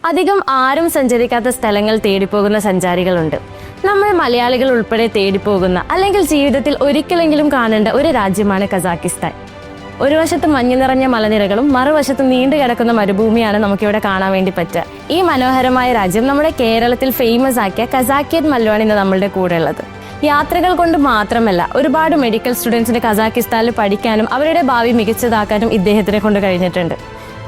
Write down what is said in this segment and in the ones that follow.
അധികം ആരും സഞ്ചരിക്കാത്ത സ്ഥലങ്ങൾ തേടിപ്പോകുന്ന സഞ്ചാരികളുണ്ട്. നമ്മൾ മലയാളികൾ ഉൾപ്പെടെ തേടിപ്പോകുന്ന അല്ലെങ്കിൽ ജീവിതത്തിൽ ഒരിക്കലെങ്കിലും കാണേണ്ട ഒരു രാജ്യമാണ് കസാക്കിസ്ഥാൻ. ഒരു വശത്ത് മഞ്ഞു നിറഞ്ഞ മലനിരകളും മറുവശത്ത് നീണ്ടു കിടക്കുന്ന മരുഭൂമിയാണ് നമുക്കിവിടെ കാണാൻ വേണ്ടി പറ്റുക. ഈ മനോഹരമായ രാജ്യം നമ്മുടെ കേരളത്തിൽ ഫേമസ് ആക്കിയ കസാക്കിയൻ മല്ലുവാണ് ഇന്ന് നമ്മളുടെ കൂടെ ഉള്ളത്. യാത്രകൾ കൊണ്ട് മാത്രമല്ല, ഒരുപാട് മെഡിക്കൽ സ്റ്റുഡൻസിന് കസാക്കിസ്ഥാനിൽ പഠിക്കാനും അവരുടെ ഭാവി മികച്ചതാക്കാനും ഇദ്ദേഹത്തിനെ കൊണ്ട് കഴിഞ്ഞിട്ടുണ്ട്.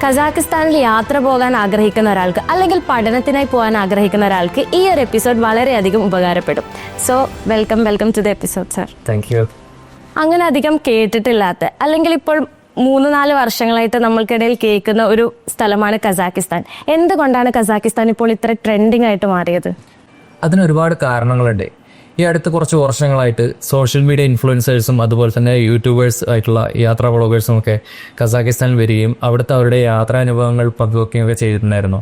കസാക്കിസ്ഥാനിൽ യാത്ര പോകാൻ ആഗ്രഹിക്കുന്ന ഒരാൾക്ക് അല്ലെങ്കിൽ പഠനത്തിനായി പോകാൻ ആഗ്രഹിക്കുന്ന ഒരാൾക്ക് ഈ ഒരു എപ്പിസോഡ് വളരെയധികം ഉപകാരപ്പെടും. So welcome to the episode sir. Thank you. അങ്ങനെ അധികം കേട്ടിട്ടില്ലാത്ത അല്ലെങ്കിൽ ഇപ്പോൾ 3-4 വർഷങ്ങളായിട്ട് നമ്മൾക്കിടയിൽ കേൾക്കുന്ന ഒരു സ്ഥലമാണ് കസാക്കിസ്ഥാൻ. എന്തുകൊണ്ടാണ് കസാക്കിസ്ഥാൻ ഇപ്പോൾ ഇത്ര ട്രെൻഡിങ് ആയിട്ട് മാറിയത്? അതിന് ഒരുപാട് കാരണങ്ങളുണ്ട്. ഈ അടുത്ത കുറച്ച് വർഷങ്ങളായിട്ട് സോഷ്യൽ മീഡിയ ഇൻഫ്ലുവൻസേഴ്സും അതുപോലെ തന്നെ യൂട്യൂബേഴ്സ് ആയിട്ടുള്ള യാത്രാ വ്ളോഗേഴ്സും ഒക്കെ കസാക്കിസ്ഥാനിൽ വരികയും അവിടുത്തെ അവരുടെ യാത്രാനുഭവങ്ങൾ പങ്കുവെക്കുകയൊക്കെ ചെയ്തിട്ടുണ്ടായിരുന്നു.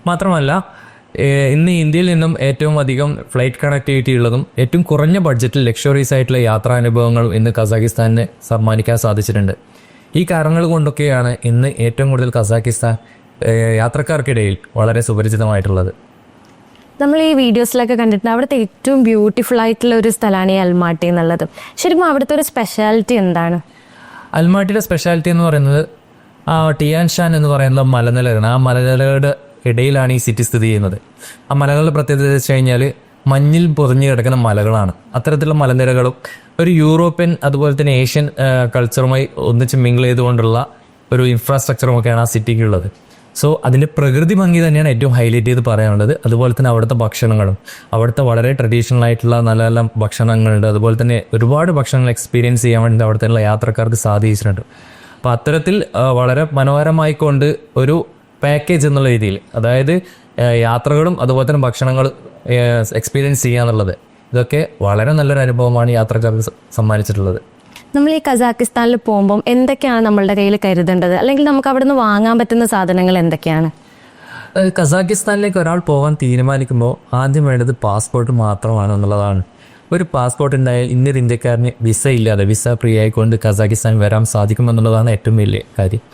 മാത്രമല്ല, ഇന്ന് ഇന്ത്യയിൽ നിന്നും ഏറ്റവും അധികം ഫ്ലൈറ്റ് കണക്ടിവിറ്റി ഉള്ളതും ഏറ്റവും കുറഞ്ഞ ബഡ്ജറ്റിൽ ലക്ഷറീസ് ആയിട്ടുള്ള യാത്രാനുഭവങ്ങളും ഇന്ന് കസാക്കിസ്ഥാനിന് സമ്മാനിക്കാൻ സാധിച്ചിട്ടുണ്ട്. ഈ കാരണങ്ങൾ കൊണ്ടൊക്കെയാണ് ഇന്ന് ഏറ്റവും കൂടുതൽ കസാക്കിസ്ഥാൻ യാത്രക്കാർക്കിടയിൽ വളരെ സുപരിചിതമായിട്ടുള്ളത്. നമ്മൾ ഈ വീഡിയോസിലൊക്കെ കണ്ടിട്ടുണ്ട് അവിടുത്തെ ഏറ്റവും ബ്യൂട്ടിഫുൾ ആയിട്ടുള്ള ഒരു സ്ഥലമാണ് ഈ അൽമാട്ടി എന്നുള്ളത്. ശരിക്കും അവിടുത്തെ ഒരു സ്പെഷ്യാലിറ്റി എന്താണ്? അൽമാട്ടിയുടെ സ്പെഷ്യാലിറ്റി എന്ന് പറയുന്നത് ടിയാൻ ഷാൻ എന്ന് പറയുന്ന മലനിലയാണ്. ആ മലനിലകളുടെ ഇടയിലാണ് ഈ സിറ്റി സ്ഥിതി ചെയ്യുന്നത്. ആ മലകളുടെ പ്രത്യേകത വെച്ച് കഴിഞ്ഞാൽ മഞ്ഞിൽ പൊതിഞ്ഞു കിടക്കുന്ന മലകളാണ്. അത്തരത്തിലുള്ള മലനിരകളും ഒരു യൂറോപ്യൻ അതുപോലെ തന്നെ ഏഷ്യൻ കൾച്ചറുമായി ഒന്നിച്ച് മിങ്കിൾ ചെയ്തുകൊണ്ടുള്ള ഒരു ഇൻഫ്രാസ്ട്രക്ചറും ഒക്കെയാണ് ആ സിറ്റിക്കുള്ളത്. സോ അതിൻ്റെ പ്രകൃതി ഭംഗി തന്നെയാണ് ഏറ്റവും ഹൈലൈറ്റ് ചെയ്ത് പറയാനുള്ളത്. അതുപോലെ തന്നെ അവിടുത്തെ ഭക്ഷണങ്ങളും, അവിടുത്തെ വളരെ ട്രഡീഷണൽ ആയിട്ടുള്ള നല്ല നല്ല ഭക്ഷണങ്ങളുണ്ട്. അതുപോലെ തന്നെ ഒരുപാട് ഭക്ഷണങ്ങൾ എക്സ്പീരിയൻസ് ചെയ്യാൻ വേണ്ടി അവിടുത്തെ യാത്രക്കാർക്ക് സാധിച്ചിട്ടുണ്ട്. അപ്പോൾ അത്തരത്തിൽ വളരെ മനോഹരമായിക്കൊണ്ട് ഒരു പാക്കേജ് എന്നുള്ള രീതിയിൽ, അതായത് യാത്രകളും അതുപോലെ തന്നെ ഭക്ഷണങ്ങൾ എക്സ്പീരിയൻസ് ചെയ്യാന്നുള്ളത്, ഇതൊക്കെ വളരെ നല്ലൊരു അനുഭവമാണ് യാത്രക്കാർക്ക് സമ്മാനിച്ചിട്ടുള്ളത്. നമ്മൾ ഈ കസാക്കിസ്ഥാനിൽ പോകുമ്പം എന്തൊക്കെയാണ് നമ്മളുടെ കയ്യിൽ കരുതേണ്ടത്, അല്ലെങ്കിൽ നമുക്ക് അവിടെ നിന്ന് വാങ്ങാൻ പറ്റുന്ന സാധനങ്ങൾ എന്തൊക്കെയാണ്? കസാക്കിസ്ഥാനിലേക്ക് ഒരാൾ പോകാൻ തീരുമാനിക്കുമ്പോൾ ആദ്യം വേണ്ടത് പാസ്പോർട്ട് മാത്രമാണ് എന്നുള്ളതാണ്. ഒരു പാസ്പോർട്ട് ഉണ്ടായാൽ ഇന്നൊരു ഇന്ത്യക്കാരന് വിസ ഇല്ലാതെ, വിസ ഫ്രീ ആയിക്കൊണ്ട് കസാക്കിസ്ഥാൻ വരാൻ സാധിക്കുമെന്നുള്ളതാണ് ഏറ്റവും വലിയ കാര്യം.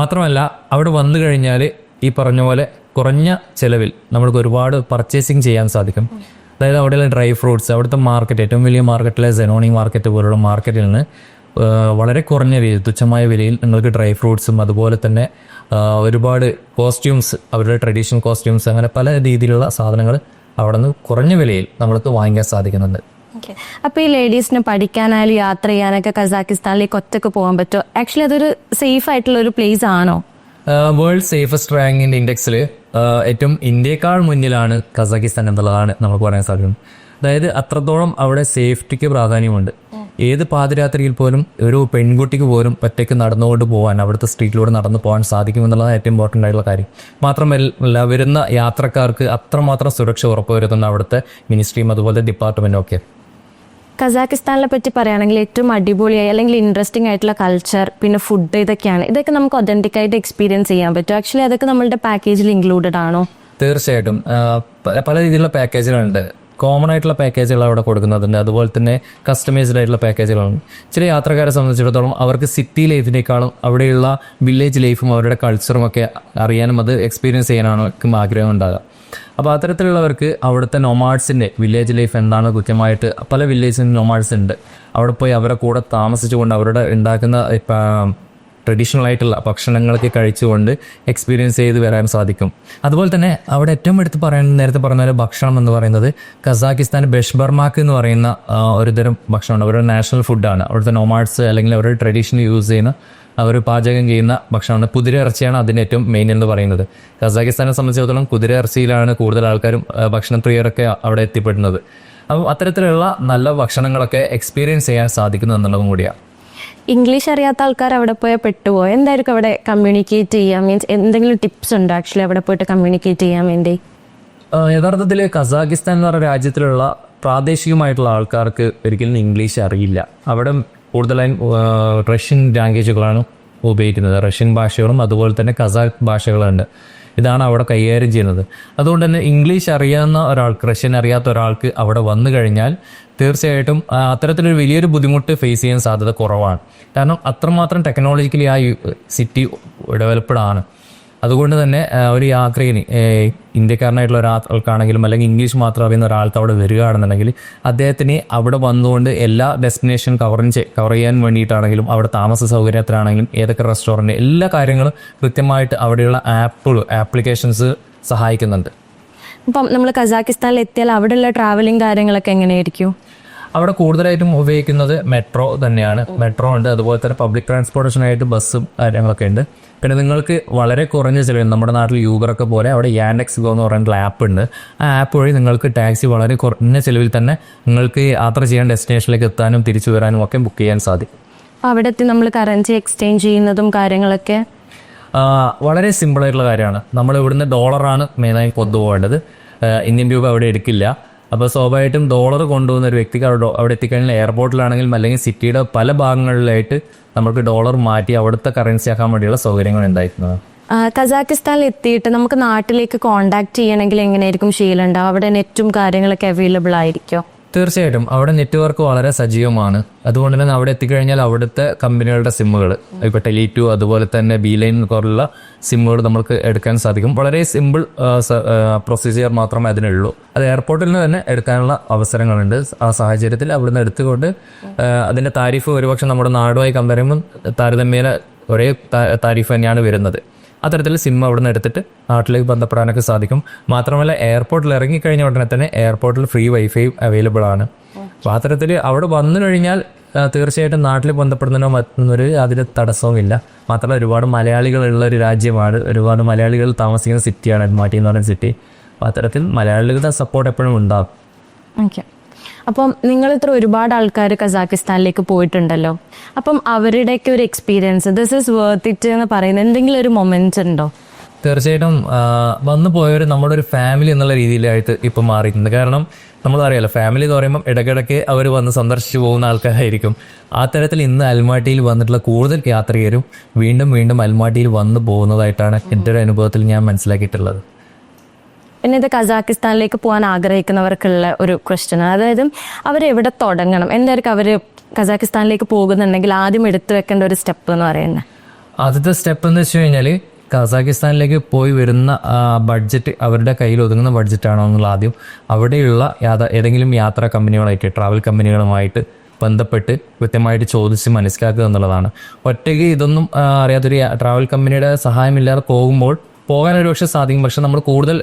മാത്രമല്ല, അവിടെ വന്നു കഴിഞ്ഞാൽ ഈ പറഞ്ഞ പോലെ കുറഞ്ഞ ചിലവിൽ നമ്മൾക്ക് ഒരുപാട് പർച്ചേസിങ് ചെയ്യാൻ സാധിക്കും. അതായത് അവിടെയുള്ള ഡ്രൈ ഫ്രൂട്ട്സ്, അവിടുത്തെ മാർക്കറ്റ്, ഏറ്റവും വലിയ മാർക്കറ്റിലെ സെനോണി മാർക്കറ്റ് പോലുള്ള മാർക്കറ്റിൽ നിന്ന് വളരെ കുറഞ്ഞ വിലയിൽ, തുച്ഛമായ വിലയിൽ നിങ്ങൾക്ക് ഡ്രൈ ഫ്രൂട്ട്സും അതുപോലെ തന്നെ ഒരുപാട് കോസ്റ്റ്യൂംസ്, അവരുടെ ട്രഡീഷണൽ കോസ്റ്റ്യൂംസ്, അങ്ങനെ പല രീതിയിലുള്ള സാധനങ്ങൾ അവിടെ നിന്ന് കുറഞ്ഞ വിലയിൽ നമ്മൾക്ക് വാങ്ങിക്കാൻ സാധിക്കുന്നുണ്ട്. അപ്പോൾ ഈ ലേഡീസിന് പഠിക്കാനായാലും യാത്ര ചെയ്യാനൊക്കെ കസാക്കിസ്ഥാനിലേക്ക് ഒറ്റക്ക് പോകാൻ പറ്റുമോ? ആക്ച്വലി അതൊരു സേഫ് ആയിട്ടുള്ള ഒരു പ്ലേസ് ആണോ? വേൾഡ് സേഫസ്റ്റ് റാങ്കിൻ്റെ ഇൻഡെക്സിൽ ഏറ്റവും ഇന്ത്യയെക്കാൾ മുന്നിലാണ് കസാക്കിസ്ഥാൻ എന്നുള്ളതാണ് നമുക്ക് പറയാൻ സാധിക്കുന്നത്. അതായത് അത്രത്തോളം അവിടെ സേഫ്റ്റിക്ക് പ്രാധാന്യമുണ്ട്. ഏത് പാതിരാത്രിയിൽ പോലും ഒരു പെൺകുട്ടിക്ക് പോലും ഒറ്റയ്ക്ക് നടന്നുകൊണ്ട് പോകാൻ, അവിടുത്തെ സ്ട്രീറ്റിലൂടെ നടന്നു പോകാൻ സാധിക്കുമെന്നുള്ളതാണ് ഏറ്റവും ഇമ്പോർട്ടൻ്റ് ആയിട്ടുള്ള കാര്യം. മാത്രമല്ല, വരുന്ന യാത്രക്കാർക്ക് അത്രമാത്രം സുരക്ഷ ഉറപ്പുവരുത്തുന്ന അവിടുത്തെ മിനിസ്ട്രിയും അതുപോലെ ഡിപ്പാർട്ട്മെൻറ്റും ഒക്കെ. കസാക്കിസ്ഥാനിനെ പറ്റി പറയുകയാണെങ്കിൽ ഏറ്റവും അടിപൊളിയായി അല്ലെങ്കിൽ ഇൻട്രസ്റ്റിംഗ് ആയിട്ടുള്ള കൾച്ചർ, പിന്നെ ഫുഡ്, ഇതൊക്കെ നമുക്ക് ഒതന്റിക് ആയിട്ട് എക്സ്പീരിയൻസ് ചെയ്യാൻ പറ്റും. ആക്ച്വലി അതൊക്കെ നമ്മളുടെ പാക്കേജിൽ ഇൻക്ലൂഡഡ് ആണോ? തീർച്ചയായിട്ടും പല രീതിയിലുള്ള പാക്കേജുകളുണ്ട്. കോമൺ ആയിട്ടുള്ള പാക്കേജുകൾ അവിടെ കൊടുക്കുന്നുണ്ട്, അതുപോലെ തന്നെ കസ്റ്റമൈസ്ഡ് ആയിട്ടുള്ള പാക്കേജുകളുണ്ട്. ചില യാത്രക്കാരെ സംബന്ധിച്ചിടത്തോളം അവർക്ക് സിറ്റി ലൈഫിനേക്കാളും അവിടെയുള്ള വില്ലേജ് ലൈഫും അവരുടെ കൾച്ചറും ഒക്കെ അറിയാനും അത് എക്സ്പീരിയൻസ് ചെയ്യാനാണ് അവർക്കും ആഗ്രഹം ഉണ്ടാകുക. അപ്പോൾ അത്തരത്തിലുള്ളവർക്ക് അവിടുത്തെ നൊമാഡ്സിൻ്റെ വില്ലേജ് ലൈഫ് എന്താണ് കൃത്യമായിട്ട്, പല വില്ലേജിന് നൊമാഡ്സ് ഉണ്ട്. അവിടെ പോയി അവരുടെ കൂടെ താമസിച്ചുകൊണ്ട് അവരുടെ ഉണ്ടാക്കുന്ന ട്രഡീഷണൽ ആയിട്ടുള്ള ഭക്ഷണങ്ങളൊക്കെ കഴിച്ചുകൊണ്ട് എക്സ്പീരിയൻസ് ചെയ്ത് വരാൻ സാധിക്കും. അതുപോലെ തന്നെ അവിടെ ഏറ്റവും നേരത്തെ പറഞ്ഞ പോലെ ഭക്ഷണം എന്ന് പറയുന്നത് കസാക്കിസ്ഥാൻ ബെഷ്ബർമാക്ക് എന്ന് പറയുന്ന ഒരുതരം ഭക്ഷണമാണ്. അവരുടെ നാഷണൽ ഫുഡാണ്. അവിടുത്തെ നൊമാഡ്സ് അല്ലെങ്കിൽ അവരുടെ ട്രഡീഷണൽ യൂസ് ചെയ്യുന്ന, അവർ പാചകം ചെയ്യുന്ന ഭക്ഷണമാണ്. കുതിര ഇറച്ചിയാണ് അതിൻ്റെ ഏറ്റവും മെയിൻ എന്ന് പറയുന്നത്. കസാക്കിസ്ഥാനെ സംബന്ധിച്ചിടത്തോളം കുതിര ഇറച്ചിയിലാണ് കൂടുതൽ ആൾക്കാരും ഭക്ഷണപ്രിയരൊക്കെ അവിടെ എത്തിപ്പെടുന്നത്. അപ്പോൾ അത്തരത്തിലുള്ള നല്ല ഭക്ഷണങ്ങളൊക്കെ എക്സ്പീരിയൻസ് ചെയ്യാൻ സാധിക്കുന്നു എന്നുള്ളതും കൂടിയാണ്. ഇംഗ്ലീഷ് അറിയാത്ത ആൾക്കാർ അവിടെ പോയാൽ പെട്ടുപോയോ? എന്തായിരിക്കും അവിടെ കമ്മ്യൂണിക്കേറ്റ് ചെയ്യാൻ മീൻസ് എന്തെങ്കിലും ടിപ്സ് ഉണ്ടോ ആക്ച്വലി അവിടെ പോയിട്ട് കമ്മ്യൂണിക്കേറ്റ് ചെയ്യാൻ വേണ്ടി? യഥാർത്ഥത്തിൽ കസാക്കിസ്ഥാൻ എന്ന് പറയുന്ന രാജ്യത്തിലുള്ള പ്രാദേശികമായിട്ടുള്ള ആൾക്കാർക്ക് ഒരിക്കലും ഇംഗ്ലീഷ് അറിയില്ല. അവിടെ കൂടുതലായും റഷ്യൻ ലാംഗ്വേജുകളാണ് ഉപയോഗിക്കുന്നത്. റഷ്യൻ ഭാഷകളും അതുപോലെ തന്നെ കസാഖ് ഭാഷകളുണ്ട്. ഇതാണ് അവിടെ കൈകാര്യം ചെയ്യുന്നത്. അതുകൊണ്ട് തന്നെ ഇംഗ്ലീഷ് അറിയാവുന്ന ഒരാൾക്ക്, റഷ്യൻ അറിയാത്ത ഒരാൾക്ക് അവിടെ വന്നു കഴിഞ്ഞാൽ തീർച്ചയായിട്ടും അത്തരത്തിലൊരു വലിയൊരു ബുദ്ധിമുട്ട് ഫേസ് ചെയ്യാൻ സാധ്യത കുറവാണ്. കാരണം അത്രമാത്രം ടെക്നോളജിക്കലി ആ സിറ്റി ഡെവലപ്ഡ് ആണ്. അതുകൊണ്ട് തന്നെ ഒരു യാത്രികന് ഇന്ത്യക്കാരനായിട്ടുള്ള ഒരാൾക്കാണെങ്കിലും അല്ലെങ്കിൽ ഇംഗ്ലീഷ് മാത്രം അറിയുന്ന ഒരാൾക്ക് അവിടെ വരികയാണെന്നുണ്ടെങ്കിൽ അദ്ദേഹത്തിന് അവിടെ വന്നുകൊണ്ട് എല്ലാ ഡെസ്റ്റിനേഷൻ കവർ ചെയ്യാൻ വേണ്ടിയിട്ടാണെങ്കിലും അവിടെ താമസ സൗകര്യത്തിലാണെങ്കിലും ഏതൊക്കെ റെസ്റ്റോറൻറ്റ് എല്ലാ കാര്യങ്ങളും കൃത്യമായിട്ട് അവിടെയുള്ള ആപ്ലിക്കേഷൻസ് സഹായിക്കുന്നുണ്ട്. ഇപ്പം നമ്മൾ കസാക്കിസ്ഥാനിൽ എത്തിയാൽ അവിടെയുള്ള ട്രാവലിംഗ് കാര്യങ്ങളൊക്കെ എങ്ങനെയായിരിക്കും? അവിടെ കൂടുതലായിട്ടും ഉപയോഗിക്കുന്നത് മെട്രോ തന്നെയാണ്. മെട്രോ ഉണ്ട്, അതുപോലെ തന്നെ പബ്ലിക് ട്രാൻസ്പോർട്ടേഷനായിട്ട് ബസ്സും കാര്യങ്ങളൊക്കെ ഉണ്ട്. പിന്നെ നിങ്ങൾക്ക് വളരെ കുറഞ്ഞ ചിലവിൽ നമ്മുടെ നാട്ടിൽ യൂബറൊക്കെ പോലെ അവിടെ യാൻഡെക്സ് ഗോ എന്ന് പറയുന്ന ആപ്പ് ഉണ്ട്. ആ ആപ്പ് വഴി നിങ്ങൾക്ക് ടാക്സി വളരെ കുറഞ്ഞ ചിലവിൽ തന്നെ നിങ്ങൾക്ക് യാത്ര ചെയ്യാൻ ഡെസ്റ്റിനേഷനിലേക്ക് എത്താനും തിരിച്ചു വരാനും ഒക്കെ ബുക്ക് ചെയ്യാൻ സാധിക്കും. അവിടെ എത്തി നമ്മൾ കറൻസി എക്സ്ചേഞ്ച് ചെയ്യുന്നതും കാര്യങ്ങളൊക്കെ വളരെ സിമ്പിളായിട്ടുള്ള കാര്യമാണ്. നമ്മൾ ഇവിടുന്ന് ഡോളറാണ് മെയിനായി കൊണ്ടുപോകേണ്ടത്. ഇന്ത്യൻ രൂപ അവിടെ എടുക്കില്ല. അപ്പോൾ സ്വാഭാവികമായിട്ടും ഡോളർ കൊണ്ടുപോകുന്ന ഒരു വ്യക്തിക്ക് അവിടെ എത്തിക്കഴിഞ്ഞാൽ എയർപോർട്ടിലാണെങ്കിലും അല്ലെങ്കിൽ സിറ്റിയുടെ പല ഭാഗങ്ങളിലായിട്ട് നമുക്ക് ഡോളർ മാറ്റി അവിടുത്തെ കറൻസി ആക്കാൻ വേണ്ടിയുള്ള സൗകര്യങ്ങൾ ഉണ്ടായിരിക്കുന്നത്. കസാക്കിസ്ഥാനിൽ എത്തിയിട്ട് നമുക്ക് നാട്ടിലേക്ക് കോണ്ടാക്ട് ചെയ്യണമെങ്കിൽ എങ്ങനെയായിരിക്കും ശീലമുണ്ടാവും? അവിടെ നെറ്റും കാര്യങ്ങളൊക്കെ അവൈലബിൾ ആയിരിക്കും? തീർച്ചയായിട്ടും അവിടെ നെറ്റ്വർക്ക് വളരെ സജീവമാണ്. അതുകൊണ്ട് തന്നെ അവിടെ എത്തിക്കഴിഞ്ഞാൽ അവിടുത്തെ കമ്പനികളുടെ സിമ്മുകൾ ഇപ്പോൾ ടെലി2 അതുപോലെ തന്നെ ബി-ലൈൻ പോലുള്ള സിമ്മുകൾ നമുക്ക് എടുക്കാൻ സാധിക്കും. വളരെ സിമ്പിൾ പ്രൊസീജിയർ മാത്രമേ അതിനുള്ളൂ. അത് എയർപോർട്ടിൽ നിന്ന് തന്നെ എടുക്കാനുള്ള അവസരങ്ങളുണ്ട്. ആ സാഹചര്യത്തിൽ അവിടുന്ന് എടുത്തുകൊണ്ട് അതിൻ്റെ താരിഫ് ഒരുപക്ഷെ നമ്മുടെ നാടുമായി കമ്പയർ ചെയ്യുമ്പോൾ താരതമ്യേന ഒരേ താരിഫ് തന്നെയാണ് വരുന്നത്. അത്തരത്തിൽ സിം അവിടെ നിന്ന് എടുത്തിട്ട് നാട്ടിലേക്ക് ബന്ധപ്പെടാനൊക്കെ സാധിക്കും. മാത്രമല്ല എയർപോർട്ടിൽ ഇറങ്ങിക്കഴിഞ്ഞ ഉടനെ തന്നെ എയർപോർട്ടിൽ ഫ്രീ വൈഫൈ അവൈലബിൾ ആണ്. അപ്പോൾ അത്തരത്തിൽ അവിടെ വന്നു കഴിഞ്ഞാൽ തീർച്ചയായിട്ടും നാട്ടിൽ ബന്ധപ്പെടുന്നതിനോ മറ്റൊരു അതിന് തടസ്സവുമില്ല. മാത്രമല്ല ഒരുപാട് മലയാളികളുള്ള ഒരു രാജ്യമാണ്, ഒരുപാട് മലയാളികൾ താമസിക്കുന്ന സിറ്റിയാണ് അൽമാട്ടി എന്ന് പറയുന്ന സിറ്റി. അപ്പോൾ അത്തരത്തിൽ മലയാളികളുടെ സപ്പോർട്ട് എപ്പോഴും ഉണ്ടാകും. ഓക്കെ. അപ്പം നിങ്ങൾ ഇത്ര ഒരുപാട് ആൾക്കാർ കസാക്കിസ്ഥാനിലേക്ക് പോയിട്ടുണ്ടല്ലോ, അപ്പം അവരുടെയൊക്കെ ഒരു experience this is worth it എന്ന് പറയുന്ന എന്തെങ്കിലും ഒരു മൊമെന്റ്സ് ഉണ്ടോ? തീർച്ചയായിട്ടും വന്നു പോയവർ നമ്മുടെ ഒരു ഫാമിലി എന്നുള്ള രീതിയിലായിട്ട് ഇപ്പം മാറിയിട്ടുണ്ട്. കാരണം നമ്മളറിയാലോ ഫാമിലി എന്ന് പറയുമ്പം ഇടയ്ക്കിടയ്ക്ക് അവർ വന്ന് സന്ദർശിച്ചു പോകുന്ന ആൾക്കാരായിരിക്കും. ആ തരത്തിൽ ഇന്ന് അൽമാട്ടിയിൽ വന്നിട്ടുള്ള കൂടുതൽ യാത്രികരും വീണ്ടും വീണ്ടും അൽമാട്ടിയിൽ വന്നു പോകുന്നതായിട്ടാണ് എൻ്റെ ഒരു അനുഭവത്തിൽ ഞാൻ മനസ്സിലാക്കിയിട്ടുള്ളത്. പിന്നെ ഇത് കസാക്കിസ്ഥാനിലേക്ക് പോകാൻ ആഗ്രഹിക്കുന്നവർക്കുള്ള ഒരു ക്വസ്റ്റ്യൻ, അതായത് അവരെവിടെ തുടങ്ങണം? എന്തായിരിക്കും അവർ കസാക്കിസ്ഥാനിലേക്ക് പോകുന്നുണ്ടെങ്കിൽ ആദ്യം എടുത്തു വെക്കേണ്ട ഒരു സ്റ്റെപ്പ് എന്ന് പറയുന്നത്? ആദ്യത്തെ സ്റ്റെപ്പ് എന്ന് വെച്ച് കഴിഞ്ഞാൽ കസാക്കിസ്ഥാനിലേക്ക് പോയി വരുന്ന ബഡ്ജറ്റ് അവരുടെ കയ്യിൽ ഒതുങ്ങുന്ന ബഡ്ജറ്റാണോ എന്നുള്ള ആദ്യം അവിടെയുള്ള ഏതെങ്കിലും യാത്രാ കമ്പനികളായിട്ട് ട്രാവൽ കമ്പനികളുമായിട്ട് ബന്ധപ്പെട്ട് കൃത്യമായിട്ട് ചോദിച്ച് മനസ്സിലാക്കുക എന്നുള്ളതാണ്. ഒറ്റയ്ക്ക് ഇതൊന്നും അറിയാത്തൊരു ട്രാവൽ കമ്പനിയുടെ സഹായമില്ലാതെ പോകുമ്പോൾ പോകാൻ ഒരു പക്ഷേ സാധിക്കും, പക്ഷെ നമ്മൾ കൂടുതൽ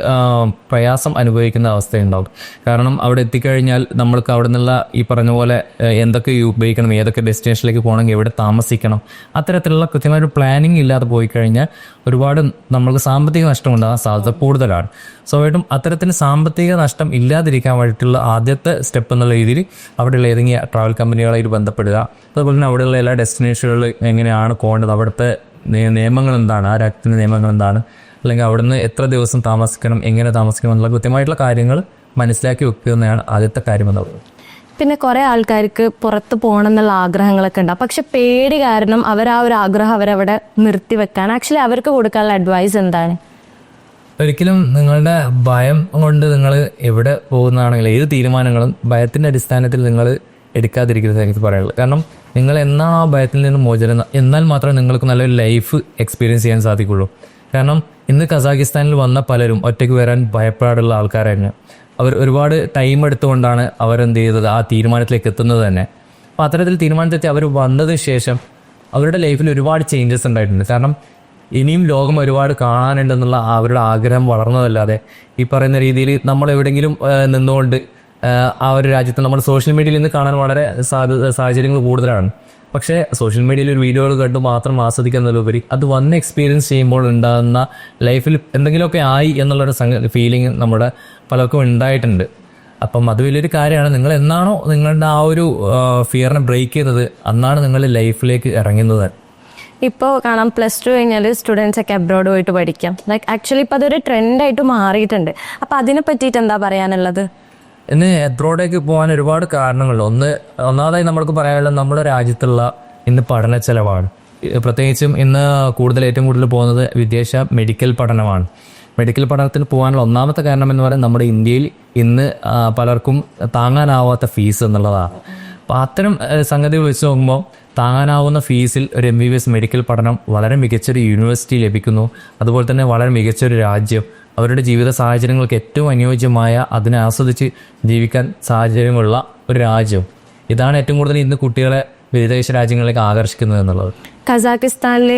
പ്രയാസം അനുഭവിക്കുന്ന അവസ്ഥയുണ്ടാവും. കാരണം അവിടെ എത്തിക്കഴിഞ്ഞാൽ നമ്മൾക്ക് അവിടെ നിന്നുള്ള ഈ പറഞ്ഞ പോലെ എന്തൊക്കെ ഉപയോഗിക്കണം, ഏതൊക്കെ ഡെസ്റ്റിനേഷനിലേക്ക് പോകണമെങ്കിൽ എവിടെ താമസിക്കണം, അത്തരത്തിലുള്ള കൃത്യമായൊരു പ്ലാനിങ് ഇല്ലാതെ പോയി കഴിഞ്ഞാൽ ഒരുപാട് നമ്മൾക്ക് സാമ്പത്തിക നഷ്ടം ഉണ്ടാകാൻ സാധ്യത കൂടുതലാണ്. സ്വാഭാവികമായിട്ടും അത്തരത്തിന് സാമ്പത്തിക നഷ്ടം ഇല്ലാതിരിക്കാൻ വേണ്ടിയിട്ടുള്ള ആദ്യത്തെ സ്റ്റെപ്പ് എന്നുള്ള രീതിയിൽ അവിടെയുള്ള ഏതെങ്കിലും ട്രാവൽ കമ്പനികളായിട്ട് ബന്ധപ്പെടുക. അതുപോലെ തന്നെ അവിടെയുള്ള എല്ലാ ഡെസ്റ്റിനേഷനുകളിൽ എങ്ങനെയാണ് പോകേണ്ടത്, അവിടുത്തെ നിയമങ്ങൾ എന്താണ്, ആ രാജ്യത്തിൻ്റെ നിയമങ്ങൾ എന്താണ്, അല്ലെങ്കിൽ അവിടുന്ന് എത്ര ദിവസം താമസിക്കണം, എങ്ങനെ താമസിക്കണം എന്നുള്ള കൃത്യമായിട്ടുള്ള കാര്യങ്ങൾ മനസ്സിലാക്കി വെക്കുന്നതാണ് ആദ്യത്തെ കാര്യമെന്നുള്ളത്. പിന്നെ കുറേ ആൾക്കാർക്ക് പുറത്ത് പോകണം എന്നുള്ള ആഗ്രഹങ്ങളൊക്കെ ഉണ്ടാവും, പക്ഷെ പേടി കാരണം അവർ ആ ഒരു ആഗ്രഹം അവരവിടെ നിർത്തിവെക്കാൻ ആക്ച്വലി അവർക്ക് കൊടുക്കാനുള്ള അഡ്വൈസ് എന്താണ്? ഒരിക്കലും നിങ്ങളുടെ ഭയം കൊണ്ട് നിങ്ങൾ എവിടെ പോകുന്നതാണെങ്കിലും ഏത് തീരുമാനങ്ങളും ഭയത്തിൻ്റെ അടിസ്ഥാനത്തിൽ നിങ്ങൾ എടുക്കാതിരിക്കുന്നത് എനിക്ക് പറയാനുള്ളത്. കാരണം നിങ്ങൾ എന്നാണ് ആ ഭയത്തിൽ നിന്ന് മോചനം, എന്നാൽ മാത്രമേ നിങ്ങൾക്ക് നല്ലൊരു ലൈഫ് എക്സ്പീരിയൻസ് ചെയ്യാൻ സാധിക്കുള്ളൂ. കാരണം ഇന്ന് കസാക്കിസ്ഥാനിൽ വന്ന പലരും ഒറ്റയ്ക്ക് വരാൻ ഭയപ്പാടുള്ള ആൾക്കാരായിരുന്നു. അവർ ഒരുപാട് ടൈം എടുത്തുകൊണ്ടാണ് അവരെന്ത് ചെയ്തത് ആ തീരുമാനത്തിലേക്ക് എത്തുന്നത് തന്നെ. അപ്പോൾ അത്തരത്തിൽ തീരുമാനത്തെത്തി അവർ വന്നതിന് ശേഷം അവരുടെ ലൈഫിൽ ഒരുപാട് ചേഞ്ചസ് ഉണ്ടായിട്ടുണ്ട്. കാരണം ഇനിയും ലോകം ഒരുപാട് കാണാനുണ്ടെന്നുള്ള അവരുടെ ആഗ്രഹം വളർന്നതല്ലാതെ ഈ പറയുന്ന രീതിയിൽ നമ്മൾ എവിടെയെങ്കിലും നിന്നുകൊണ്ട് ആ ഒരു രാജ്യത്ത് നമ്മൾ സോഷ്യൽ മീഡിയയിൽ നിന്ന് കാണാൻ വളരെ സാഹചര്യങ്ങൾ കൂടുതലാണ്. പക്ഷേ സോഷ്യൽ മീഡിയയിൽ ഒരു വീഡിയോകൾ കണ്ട് മാത്രം ആസ്വദിക്കുന്നതിലുപരി അത് വന്ന് എക്സ്പീരിയൻസ് ചെയ്യുമ്പോൾ ഉണ്ടാകുന്ന ലൈഫിൽ എന്തെങ്കിലുമൊക്കെ ആയി എന്നുള്ളൊരു ഫീലിംഗ് നമ്മുടെ പലർക്കും ഉണ്ടായിട്ടുണ്ട്. അപ്പം അത് വലിയൊരു കാര്യമാണ്. നിങ്ങൾ എന്നാണോ നിങ്ങളുടെ ആ ഒരു ഫിയറിനെ ബ്രേക്ക് ചെയ്തത് അന്നാണ് നിങ്ങൾ ലൈഫിലേക്ക് ഇറങ്ങുന്നത്. ഇപ്പോൾ കാണാം +2 കഴിഞ്ഞാൽ സ്റ്റുഡൻസ് ഒക്കെ അബ്രോഡ് പോയിട്ട് പഠിക്കാം. ലൈക്ക് ആക്ച്വലി ഇപ്പോൾ അതൊരു ട്രെൻഡായിട്ട് മാറിയിട്ടുണ്ട്. അപ്പോൾ അതിനെ പറ്റിയിട്ട് എന്താ പറയാനുള്ളത്? ഇന്ന് അബ്രോഡേക്ക് പോകാൻ ഒരുപാട് കാരണങ്ങളുണ്ട്. ഒന്നാമതായി നമ്മൾക്ക് പറയാനുള്ളത് നമ്മുടെ രാജ്യത്തുള്ള ഇന്ന് പഠന ചെലവാണ്. പ്രത്യേകിച്ചും ഇന്ന് ഏറ്റവും കൂടുതൽ പോകുന്നത് വിദേശ മെഡിക്കൽ പഠനമാണ്. മെഡിക്കൽ പഠനത്തിന് പോകാനുള്ള ഒന്നാമത്തെ കാരണം എന്ന് പറയുന്നത് നമ്മുടെ ഇന്ത്യയിൽ ഇന്ന് പലർക്കും താങ്ങാനാവാത്ത ഫീസ് എന്നുള്ളതാണ്. അപ്പോൾ അത്തരം സംഗതികൾ വെച്ച് നോക്കുമ്പോൾ താങ്ങാനാവുന്ന ഫീസിൽ ഒരു MBBS മെഡിക്കൽ പഠനം വളരെ മികച്ചൊരു യൂണിവേഴ്സിറ്റി ലഭിക്കുന്നു. അതുപോലെ തന്നെ വളരെ മികച്ചൊരു രാജ്യം, അവരുടെ ജീവിത സാഹചര്യങ്ങൾക്ക് ഏറ്റവും അനുയോജ്യമായ, അതിനെ ആസ്വദിച്ച് ജീവിക്കാൻ സാഹചര്യമുള്ള ഒരു രാജ്യം. ഇതാണ് ഏറ്റവും കൂടുതൽ ഇന്ന് കുട്ടികളെ വിദേശ രാജ്യങ്ങളിലേക്ക് ആകർഷിക്കുന്നത് എന്നുള്ളത്. കസാക്കിസ്ഥാനിൽ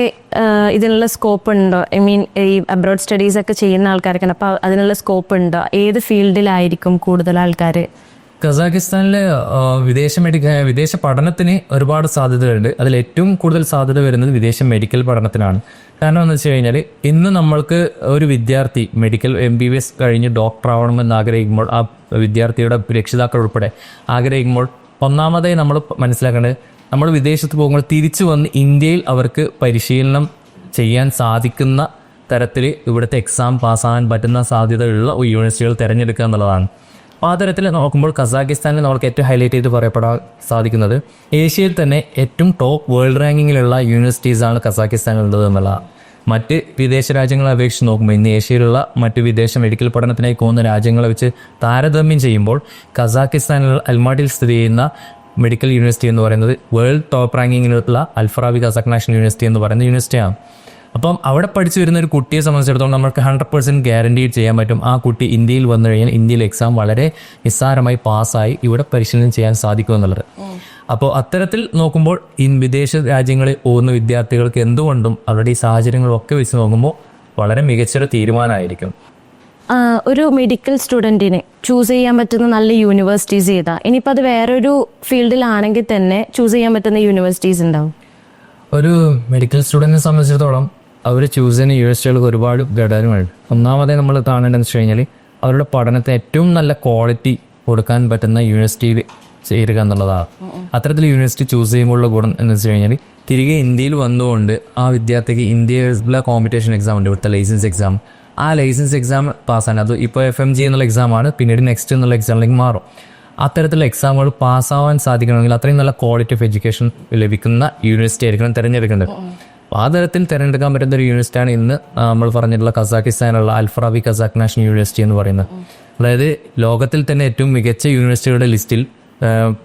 ഇതിനുള്ള സ്കോപ്പ് ഉണ്ടോ? ഐ മീൻ ഈ അബ്രോഡ് സ്റ്റഡീസ് ഒക്കെ ചെയ്യുന്ന ആൾക്കാർക്കാണ്, അപ്പോൾ അതിനുള്ള സ്കോപ്പ് ഉണ്ടോ? ഏത് ഫീൽഡിലായിരിക്കും കൂടുതൽ ആൾക്കാർ? കസാക്കിസ്ഥാനിലെ വിദേശ പഠനത്തിന് ഒരുപാട് സാധ്യതകളുണ്ട്. അതിൽ ഏറ്റവും കൂടുതൽ സാധ്യത വരുന്നത് വിദേശ മെഡിക്കൽ പഠനത്തിനാണ്. കാരണം എന്ന് വെച്ച് കഴിഞ്ഞാൽ ഇന്ന് നമ്മൾക്ക് ഒരു വിദ്യാർത്ഥി മെഡിക്കൽ MBBS കഴിഞ്ഞ് ഡോക്ടർ ആവണമെന്ന് ആഗ്രഹിക്കുമ്പോൾ, ആ വിദ്യാർത്ഥിയുടെ രക്ഷിതാക്കൾ ഉൾപ്പെടെ ആഗ്രഹിക്കുമ്പോൾ, ഒന്നാമതായി നമ്മൾ മനസ്സിലാക്കേണ്ടത് നമ്മൾ വിദേശത്ത് പോകുമ്പോൾ തിരിച്ചു വന്ന് ഇന്ത്യയിൽ അവർക്ക് പരിശീലനം ചെയ്യാൻ സാധിക്കുന്ന തരത്തിൽ ഇവിടുത്തെ എക്സാം പാസ്സാകാൻ പറ്റുന്ന സാധ്യതയുള്ള യൂണിവേഴ്സിറ്റികൾ തിരഞ്ഞെടുക്കുക എന്നുള്ളതാണ്. അപ്പോൾ ആ തരത്തിൽ നോക്കുമ്പോൾ കസാക്കിസ്ഥാനിൽ നമ്മൾക്ക് ഏറ്റവും ഹൈലൈറ്റ് ചെയ്ത് പറയപ്പെടാൻ സാധിക്കുന്നത് ഏഷ്യയിൽ തന്നെ ഏറ്റവും ടോപ്പ് വേൾഡ് റാങ്കിങ്ങിലുള്ള യൂണിവേഴ്സിറ്റീസാണ് കസാക്കിസ്ഥാനിലുള്ളത് എന്നുള്ളതാണ്. മറ്റ് വിദേശ രാജ്യങ്ങളെ അപേക്ഷിച്ച് നോക്കുമ്പോൾ ഇന്ന് ഏഷ്യയിലുള്ള മറ്റ് വിദേശ മെഡിക്കൽ പഠനത്തിനായി പോകുന്ന രാജ്യങ്ങളെ വെച്ച് താരതമ്യം ചെയ്യുമ്പോൾ കസാക്കിസ്ഥാനിലുള്ള അൽമാട്ടിയിൽ സ്ഥിതി ചെയ്യുന്ന മെഡിക്കൽ യൂണിവേഴ്സിറ്റി എന്ന് പറയുന്നത് വേൾഡ് ടോപ്പ് റാങ്കിങ്ങിലുള്ള അൽഫറാബി കസാഖ് നാഷണൽ യൂണിവേഴ്സിറ്റി എന്ന് പറയുന്ന യൂണിവേഴ്സിറ്റിയാണ്. അപ്പം അവിടെ പഠിച്ചു വരുന്ന ഒരു കുട്ടിയെ സംബന്ധിച്ചിടത്തോളം നമുക്ക് 100% ഗ്യാരണ്ടി ചെയ്യാൻ പറ്റും ആ കുട്ടി ഇന്ത്യയിൽ വന്നു കഴിഞ്ഞാൽ ഇന്ത്യയിൽ എക്സാം വളരെ നിസ്സാരമായി പാസ്സായി ഇവിടെ പരിശീലനം ചെയ്യാൻ സാധിക്കുമെന്നുള്ളത്. അപ്പോൾ അത്തരത്തിൽ നോക്കുമ്പോൾ വിദേശ രാജ്യങ്ങളിൽ പോകുന്ന വിദ്യാർത്ഥികൾക്ക് എന്തുകൊണ്ടും അവരുടെ ഈ സാഹചര്യങ്ങളൊക്കെ വെച്ച് നോക്കുമ്പോൾ വളരെ മികച്ചൊരു തീരുമാനമായിരിക്കും. ഒരു മെഡിക്കൽ സ്റ്റുഡൻറ്റിന് ചൂസ് ചെയ്യാൻ പറ്റുന്ന നല്ല യൂണിവേഴ്സിറ്റീസ് ഏതാ? ഇനിയിപ്പോൾ അത് വേറൊരു ഫീൽഡിലാണെങ്കിൽ തന്നെ ചൂസ് ചെയ്യാൻ പറ്റുന്ന യൂണിവേഴ്സിറ്റീസ് ഉണ്ടാവും. ഒരു മെഡിക്കൽ സ്റ്റുഡൻറ്റിനെ സംബന്ധിച്ചിടത്തോളം അവർ ചൂസ് ചെയ്യുന്ന യൂണിവേഴ്സിറ്റികൾക്ക് ഒരുപാട് ഘടകങ്ങളുണ്ട്. ഒന്നാമതായി നമ്മൾ കാണേണ്ടതെന്ന് വെച്ച് കഴിഞ്ഞാൽ അവരുടെ പഠനത്തെ ഏറ്റവും നല്ല ക്വാളിറ്റി കൊടുക്കാൻ പറ്റുന്ന യൂണിവേഴ്സിറ്റിയിൽ ചേരുക എന്നുള്ളതാണ്. അത്തരത്തിൽ യൂണിവേഴ്സിറ്റി ചൂസ് ചെയ്യുമ്പോഴുള്ള ഗുണം എന്ന് വെച്ച് കഴിഞ്ഞാൽ തിരികെ ഇന്ത്യയിൽ വന്നുകൊണ്ട് ആ വിദ്യാർത്ഥിക്ക് ഇന്ത്യയിലെ കോമ്പറ്റീഷൻ എക്സാം ഉണ്ട്, ഇവിടുത്തെ ലൈസൻസ് എക്സാം. ആ ലൈസൻസ് എക്സാം പാസ്സാണ്. അത് ഇപ്പോൾ FMG എന്നുള്ള എക്സാമാണ്, പിന്നീട് നെക്സ്റ്റ് എന്നുള്ള എക്സാമിലേക്ക് മാറും. അത്തരത്തിലുള്ള എക്സാമുകൾ പാസ്സാവാൻ സാധിക്കണമെങ്കിൽ അത്രയും നല്ല ക്വാളിറ്റി ഓഫ് എഡ്യൂക്കേഷൻ ലഭിക്കുന്ന യൂണിവേഴ്സിറ്റി ആയിരിക്കണം തിരഞ്ഞെടുക്കേണ്ടത്. അപ്പോൾ ആ തരത്തിൽ തിരഞ്ഞെടുക്കാൻ പറ്റുന്ന ഒരു യൂണിവേഴ്സിറ്റിയാണ് ഇന്ന് നമ്മൾ പറഞ്ഞിട്ടുള്ള കസാക്കിസ്ഥാനുള്ള അൽഫറാബി കസാഖ് നാഷണൽ യൂണിവേഴ്സിറ്റി എന്ന് പറയുന്നത്. അതായത് ലോകത്തിൽ തന്നെ ഏറ്റവും മികച്ച യൂണിവേഴ്സിറ്റിയുടെ ലിസ്റ്റിൽ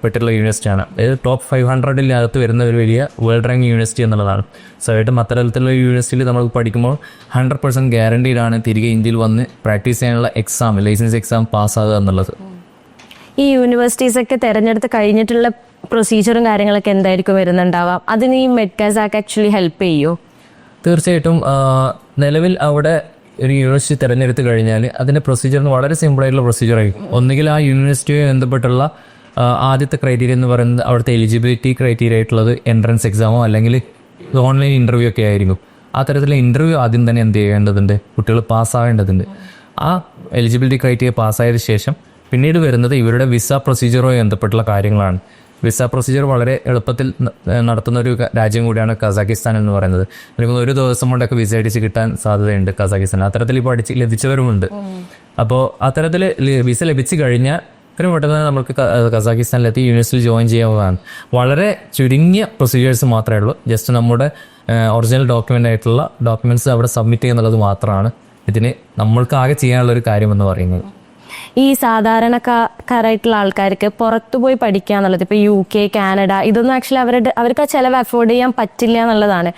പെട്ടുള്ള യൂണിവേഴ്സിറ്റിയാണ്. അതായത് ടോപ്പ് 500-നകത്ത് വരുന്ന ഒരു വലിയ വേൾഡ് റാങ്ക് യൂണിവേഴ്സിറ്റി എന്നുള്ളതാണ്. സോ ആയിട്ടും അത്തരത്തിലുള്ള യൂണിവേഴ്സിറ്റിയിൽ നമ്മൾ പഠിക്കുമ്പോൾ 100% ഗ്യാരണ്ടീഡാണ് തിരികെ ഇന്ത്യയിൽ വന്ന് പ്രാക്ടീസ് ചെയ്യാനുള്ള എക്സാം, ലൈസൻസ് എക്സാം പാസ്സാകുക എന്നുള്ളത്. ഈ യൂണിവേഴ്സിറ്റീസൊക്കെ തിരഞ്ഞെടുത്ത് കഴിഞ്ഞിട്ടുള്ള പ്രൊസീജിയറും കാര്യങ്ങളൊക്കെ എന്തായിരിക്കും വരുന്നുണ്ടാവാം? അതിന് ഈ മെഡ്കാസാക്ക് ആക്ച്വലി ഹെൽപ്പ് ചെയ്യുമോ? തീർച്ചയായിട്ടും. നിലവിൽ അവിടെ ഒരു യൂണിവേഴ്സിറ്റി തിരഞ്ഞെടുത്ത് കഴിഞ്ഞാൽ അതിൻ്റെ പ്രൊസീജിയറിന് വളരെ സിമ്പിളായിട്ടുള്ള പ്രൊസീജിയർ ആയിരിക്കും. ഒന്നുകിൽ ആ യൂണിവേഴ്സിറ്റിയുമായി ബന്ധപ്പെട്ടുള്ള ആദ്യത്തെ ക്രൈറ്റീരിയ എന്ന് പറയുന്നത് അവിടുത്തെ എലിജിബിലിറ്റി ക്രൈറ്റീരിയ ആയിട്ടുള്ളത് എൻട്രൻസ് എക്സാമോ അല്ലെങ്കിൽ ഓൺലൈൻ ഇൻ്റർവ്യൂ ഒക്കെ ആയിരിക്കും. ആ തരത്തിലുള്ള ഇൻ്റർവ്യൂ ആദ്യം തന്നെ എന്ത് ചെയ്യേണ്ടതുണ്ട്, കുട്ടികൾ പാസ്സാവേണ്ടതുണ്ട്. ആ എലിജിബിലിറ്റി ക്രൈറ്റീരിയ പാസ്സായതിനു ശേഷം പിന്നീട് വരുന്നത് ഇവരുടെ വിസ പ്രൊസീജിയറുമായി ബന്ധപ്പെട്ടുള്ള കാര്യങ്ങളാണ്. വിസ പ്രൊസീജിയർ വളരെ എളുപ്പത്തിൽ നടത്തുന്ന ഒരു രാജ്യം കൂടിയാണ് കസാക്കിസ്ഥാൻ എന്ന് പറയുന്നത്. അല്ലെങ്കിൽ ഒരു ദിവസം കൊണ്ടൊക്കെ വിസ അടിച്ച് കിട്ടാൻ സാധ്യതയുണ്ട് കസാക്കിസ്ഥാൻ. അത്തരത്തിൽ ഇപ്പോൾ ലഭിച്ചവരുമുണ്ട്. അപ്പോൾ അത്തരത്തിൽ വിസ ലഭിച്ചു കഴിഞ്ഞാൽ ഇത്രയും പെട്ടെന്ന് നമുക്ക് കസാക്കിസ്ഥാനിലെത്തി യൂണിവേഴ്സിറ്റിയിൽ ജോയിൻ ചെയ്യാവുന്നതാണ്. വളരെ ചുരുങ്ങിയ പ്രൊസീജിയേഴ്സ് മാത്രമേ ഉള്ളൂ. ജസ്റ്റ് നമ്മുടെ ഒറിജിനൽ ഡോക്യുമെന്റ്സ് അവിടെ സബ്മിറ്റ് ചെയ്യുന്നുള്ളത് മാത്രമാണ് ഇതിന് നമ്മൾക്ക് ആകെ ചെയ്യാനുള്ള ഒരു കാര്യമെന്ന് പറയുന്നത്. ഈ സാധാരണക്കാരായിട്ടുള്ള ആൾക്കാർക്ക് പുറത്തുപോയി പഠിക്കുക എന്നുള്ളത്, ഇപ്പോൾ UK, കാനഡ, ഇതൊന്നും ആക്ച്വലി അവർക്ക് ആ ചിലവ് അഫോർഡ് ചെയ്യാൻ പറ്റില്ല എന്നുള്ളതാണ്.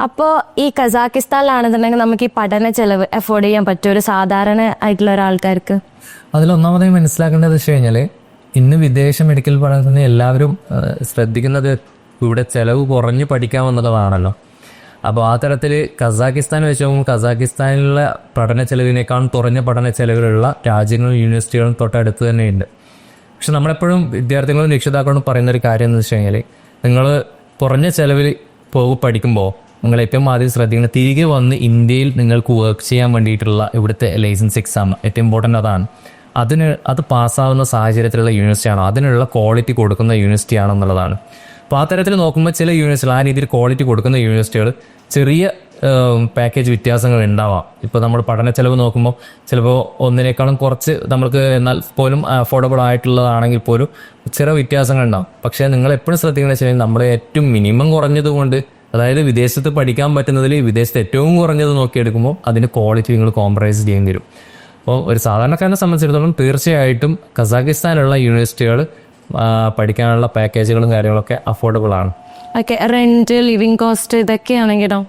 അപ്പോൾ ഈ കസാക്കിസ്ഥാനിലാണെന്നുണ്ടെങ്കിൽ നമുക്ക് ഈ പഠന ചെലവ് അഫോർഡ് ചെയ്യാൻ പറ്റും ഒരു സാധാരണ ആയിട്ടുള്ള ഒരാൾക്കാർക്ക്? അതിലൊന്നാമതായി മനസ്സിലാക്കേണ്ടത് വെച്ച് കഴിഞ്ഞാൽ ഇന്ന് വിദേശ മെഡിക്കൽ പഠനത്തിന് എല്ലാവരും ശ്രദ്ധിക്കുന്നത് ഇവിടെ ചെലവ് കുറഞ്ഞ് പഠിക്കാമെന്നുള്ളതാണല്ലോ. അപ്പോൾ ആ തരത്തിൽ കസാക്കിസ്ഥാൻ വെച്ച് നോക്കുമ്പോൾ കസാക്കിസ്ഥാനിലുള്ള പഠന ചെലവിനേക്കാളും കുറഞ്ഞ പഠന ചെലവിലുള്ള രാജ്യങ്ങളും യൂണിവേഴ്സിറ്റികളും തൊട്ടടുത്ത് തന്നെയുണ്ട്. പക്ഷെ നമ്മളെപ്പോഴും വിദ്യാർത്ഥികളും രക്ഷിതാക്കളും പറയുന്നൊരു കാര്യം എന്ന് വെച്ച് കഴിഞ്ഞാൽ നിങ്ങൾ കുറഞ്ഞ ചെലവിൽ പഠിക്കുമ്പോൾ നിങ്ങൾ ഏറ്റവും ആദ്യം ശ്രദ്ധിക്കുന്നത് തിരികെ വന്ന് ഇന്ത്യയിൽ നിങ്ങൾക്ക് വർക്ക് ചെയ്യാൻ വേണ്ടിയിട്ടുള്ള ഇവിടുത്തെ ലൈസൻസ് എക്സാം ഏറ്റവും ഇമ്പോർട്ടൻ്റ് അതാണ്. അത് പാസ്സാവുന്ന സാഹചര്യത്തിലുള്ള യൂണിവേഴ്സിറ്റിയാണോ, അതിനുള്ള ക്വാളിറ്റി കൊടുക്കുന്ന യൂണിവേഴ്സിറ്റി ആണോ എന്നുള്ളതാണ്. അപ്പോൾ ആ തരത്തിൽ നോക്കുമ്പോൾ ചില യൂണിവേഴ്സിറ്റികൾ ആ രീതിയിൽ ക്വാളിറ്റി കൊടുക്കുന്ന യൂണിവേഴ്സിറ്റികൾ ചെറിയ പാക്കേജ് വ്യത്യാസങ്ങൾ ഉണ്ടാവാം. ഇപ്പോൾ നമ്മൾ പഠന ചെലവ് നോക്കുമ്പോൾ ചിലപ്പോൾ ഒന്നിനേക്കാളും കുറച്ച് നമുക്ക് എന്നാൽ പോലും അഫോർഡബിൾ ആയിട്ടുള്ളതാണെങ്കിൽ പോലും ചെറിയ വ്യത്യാസങ്ങൾ ഉണ്ടാവും. പക്ഷേ നിങ്ങൾ എപ്പോഴും ശ്രദ്ധിക്കുന്നത് വെച്ചാൽ നമ്മൾ ഏറ്റവും മിനിമം കുറഞ്ഞതുകൊണ്ട്, അതായത് വിദേശത്ത് പഠിക്കാൻ പറ്റുന്നതിൽ വിദേശത്ത് ഏറ്റവും കുറഞ്ഞത് നോക്കിയെടുക്കുമ്പോൾ അതിൻ്റെ ക്വാളിറ്റി നിങ്ങൾ കോംപ്രമൈസ് ചെയ്യേണ്ടി വരും. അപ്പോൾ ഒരു സാധാരണക്കാരനെ സംബന്ധിച്ചിടത്തോളം തീർച്ചയായിട്ടും കസാക്കിസ്ഥാനിലുള്ള യൂണിവേഴ്സിറ്റികൾ പഠിക്കാനുള്ള പാക്കേജുകളും കാര്യങ്ങളൊക്കെ അഫോർഡബിൾ ആണ്. ഓക്കെ, റെന്റ്, ലിവിങ് കോസ്റ്റ് ഇതൊക്കെയാണെങ്കിലോ?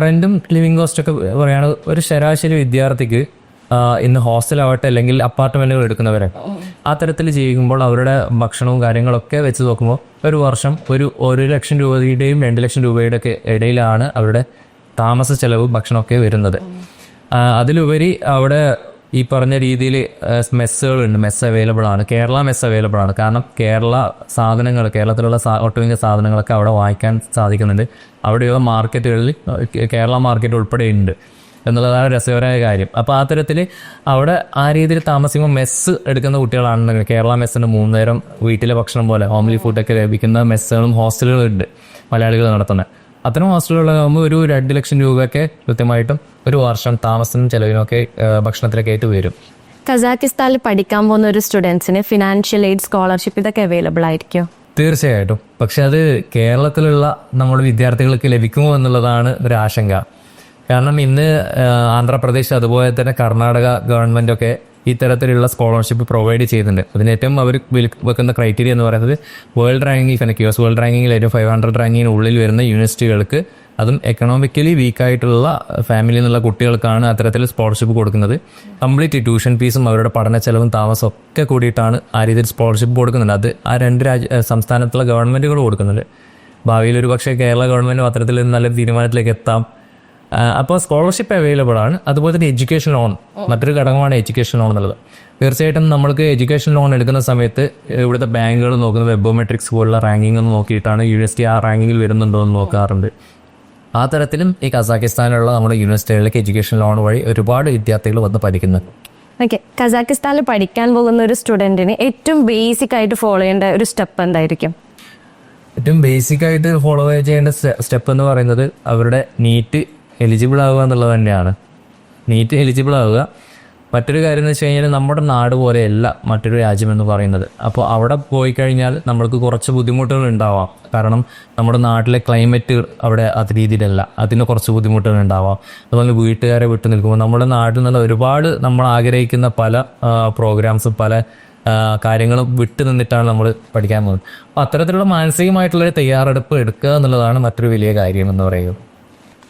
റെൻറ്റും ലിവിങ് കോസ്റ്റൊക്കെ പറയുകയാണെങ്കിൽ ഒരു ശരാശരി വിദ്യാർത്ഥിക്ക് ഇന്ന് ഹോസ്റ്റലാവട്ടെ അല്ലെങ്കിൽ അപ്പാർട്ട്മെൻറ്റുകൾ എടുക്കുന്നവരെ ആ തരത്തിൽ ജീവിക്കുമ്പോൾ അവരുടെ ഭക്ഷണവും കാര്യങ്ങളൊക്കെ വെച്ച് നോക്കുമ്പോൾ ഒരു വർഷം ഒരു 1 ലക്ഷം രൂപയുടെയും 2 ലക്ഷം രൂപയുടെ ഒക്കെ ഇടയിലാണ് അവരുടെ താമസ ചെലവ് ഭക്ഷണമൊക്കെ വരുന്നത്. അതിലുപരി അവിടെ ഈ പറഞ്ഞ രീതിയിൽ മെസ്സുകളുണ്ട്, മെസ്സ് അവൈലബിൾ ആണ്. കേരള മെസ്സ് അവൈലബിൾ ആണ്. കാരണം കേരളത്തിലുള്ള ഒട്ടുമിക്ക സാധനങ്ങളൊക്കെ അവിടെ വാങ്ങിക്കാൻ സാധിക്കുന്നുണ്ട്. അവിടെയുള്ള മാർക്കറ്റുകളിൽ കേരള മാർക്കറ്റ് ഉൾപ്പെടെ ഉണ്ട് എന്നുള്ളതാണ് രസകരമായ കാര്യം. അപ്പോൾ ആ തരത്തിൽ അവിടെ ആ രീതിയിൽ താമസിക്കുമ്പോൾ മെസ്സ് എടുക്കുന്ന കുട്ടികളാണെന്നുണ്ടെങ്കിൽ കേരള മെസ്സിന് 3 നേരം വീട്ടിലെ ഭക്ഷണം പോലെ ഹോംലി ഫുഡൊക്കെ ലഭിക്കുന്ന മെസ്സുകളും ഹോസ്റ്റലുകളും ഉണ്ട് മലയാളികൾ നടത്തുന്നത്. അത്തരം ഹോസ്റ്റലുകളാകുമ്പോൾ ഒരു 2 ലക്ഷം രൂപയൊക്കെ കൃത്യമായിട്ടും ഒരു വർഷം താമസത്തിനും ചെലവിനൊക്കെ ഭക്ഷണത്തിലൊക്കെ ആയിട്ട് വരും. കസാക്കിസ്ഥാനിൽ പഠിക്കാൻ പോകുന്ന ഒരു സ്റ്റുഡൻസിന് ഫിനാൻഷ്യൽ എയ്ഡ്, സ്കോളർഷിപ്പ് ഇതൊക്കെ അവൈലബിൾ ആയിരിക്കും? തീർച്ചയായിട്ടും. പക്ഷെ അത് കേരളത്തിലുള്ള നമ്മുടെ വിദ്യാർത്ഥികൾക്ക് ലഭിക്കുമോ എന്നുള്ളതാണ് ഒരു ആശങ്ക. കാരണം ഇന്ന് ആന്ധ്രാപ്രദേശ് അതുപോലെ തന്നെ കർണാടക ഗവൺമെൻറ്റൊക്കെ ഇത്തരത്തിലുള്ള സ്കോളർഷിപ്പ് പ്രൊവൈഡ് ചെയ്യുന്നുണ്ട്. അതിന് ഏറ്റവും അവർ വെക്കുന്ന ക്രൈറ്റീരിയ എന്ന് പറയുന്നത് വേൾഡ് റാങ്കിങ്, ഫെനക്യൂസ് വേൾഡ് റാങ്കിങ്ങിൽ ഏറ്റവും 500 റാങ്കിങ്ങിന് ഉള്ളിൽ വരുന്ന യൂണിവേഴ്സിറ്റികൾക്ക്, അതും എക്കണോമിക്കലി വീക്കായിട്ടുള്ള ഫാമിലിയിൽ നിന്നുള്ള കുട്ടികൾക്കാണ് അത്തരത്തിൽ സ്കോളർഷിപ്പ് കൊടുക്കുന്നത്. കംപ്ലീറ്റ് ട്യൂഷൻ ഫീസും അവരുടെ പഠന ചെലവും താമസം ഒക്കെ കൂടിയിട്ടാണ് ആ രീതിയിൽ സ്കോളർഷിപ്പ് കൊടുക്കുന്നുണ്ട്. അത് ആ 2 സംസ്ഥാനത്തുള്ള ഗവൺമെൻറ്റുകൾ കൊടുക്കുന്നുണ്ട്. ഭാവിയിൽ ഒരു പക്ഷേ കേരള ഗവൺമെൻറ്റും അത്തരത്തിൽ നല്ല തീരുമാനത്തിലേക്ക് എത്താം. അപ്പോൾ സ്കോളർഷിപ്പ് അവൈലബിൾ ആണ്. അതുപോലെ തന്നെ എഡ്യൂക്കേഷൻ ലോൺ, മറ്റൊരു ഘടകമാണ് എഡ്യൂക്കേഷൻ ലോൺ എന്നുള്ളത്. തീർച്ചയായിട്ടും നമ്മൾക്ക് എഡ്യൂക്കേഷൻ ലോൺ എടുക്കുന്ന സമയത്ത് ഇവിടുത്തെ ബാങ്കുകൾ നോക്കുന്നത് വെബോമെട്രിക്സ് പോലുള്ള റാങ്കിങ് എന്ന് നോക്കിയിട്ടാണ് യൂണിവേഴ്സിറ്റി ആ റാങ്കിങ്ങിൽ വരുന്നുണ്ടോ എന്ന് നോക്കാറുണ്ട്. ആ തരത്തിലും ഈ കസാക്കിസ്ഥാനിലുള്ള നമ്മുടെ യൂണിവേഴ്സിറ്റികളിലേക്ക് എഡ്യൂക്കേഷൻ ലോൺ വഴി ഒരുപാട് വിദ്യാർത്ഥികൾ വന്ന് പഠിക്കുന്നത്. ഓക്കെ, കസാക്കിസ്ഥാനിൽ പഠിക്കാൻ പോകുന്ന ഒരു സ്റ്റുഡൻറ്റിന് ഏറ്റവും ബേസിക് ആയിട്ട് ഫോളോ ചെയ്യേണ്ട ഒരു സ്റ്റെപ്പ് എന്തായിരിക്കും? ഏറ്റവും ബേസിക് ആയിട്ട് ഫോളോ ചെയ്യേണ്ട സ്റ്റെപ്പ് എന്ന് പറയുന്നത് അവരുടെ നീറ്റ് എലിജിബിൾ ആവുക എന്നുള്ളത് തന്നെയാണ്. നീറ്റ് എലിജിബിൾ ആവുക. മറ്റൊരു കാര്യം എന്ന് വെച്ച് കഴിഞ്ഞാൽ നമ്മുടെ നാട് പോലെയല്ല മറ്റൊരു രാജ്യമെന്ന് പറയുന്നത്. അപ്പോൾ അവിടെ പോയി കഴിഞ്ഞാൽ നമ്മൾക്ക് കുറച്ച് ബുദ്ധിമുട്ടുകൾ ഉണ്ടാവാം. കാരണം നമ്മുടെ നാട്ടിലെ ക്ലൈമറ്റ് അവിടെ അത് രീതിയിലല്ല, അതിന് കുറച്ച് ബുദ്ധിമുട്ടുകൾ ഉണ്ടാവാം. അതുപോലെ വീട്ടുകാരെ വിട്ടു നിൽക്കുമ്പോൾ നമ്മുടെ നാട്ടിൽ നിന്നുള്ള ഒരുപാട് നമ്മൾ ആഗ്രഹിക്കുന്ന പല പ്രോഗ്രാംസും പല കാര്യങ്ങളും വിട്ടു നിന്നിട്ടാണ് നമ്മൾ പഠിക്കാൻ പോകുന്നത്. അപ്പോൾ അത്തരത്തിലുള്ള മാനസികമായിട്ടുള്ളൊരു തയ്യാറെടുപ്പ് എടുക്കുക എന്നുള്ളതാണ് മറ്റൊരു വലിയ കാര്യം എന്ന് പറയുന്നത്.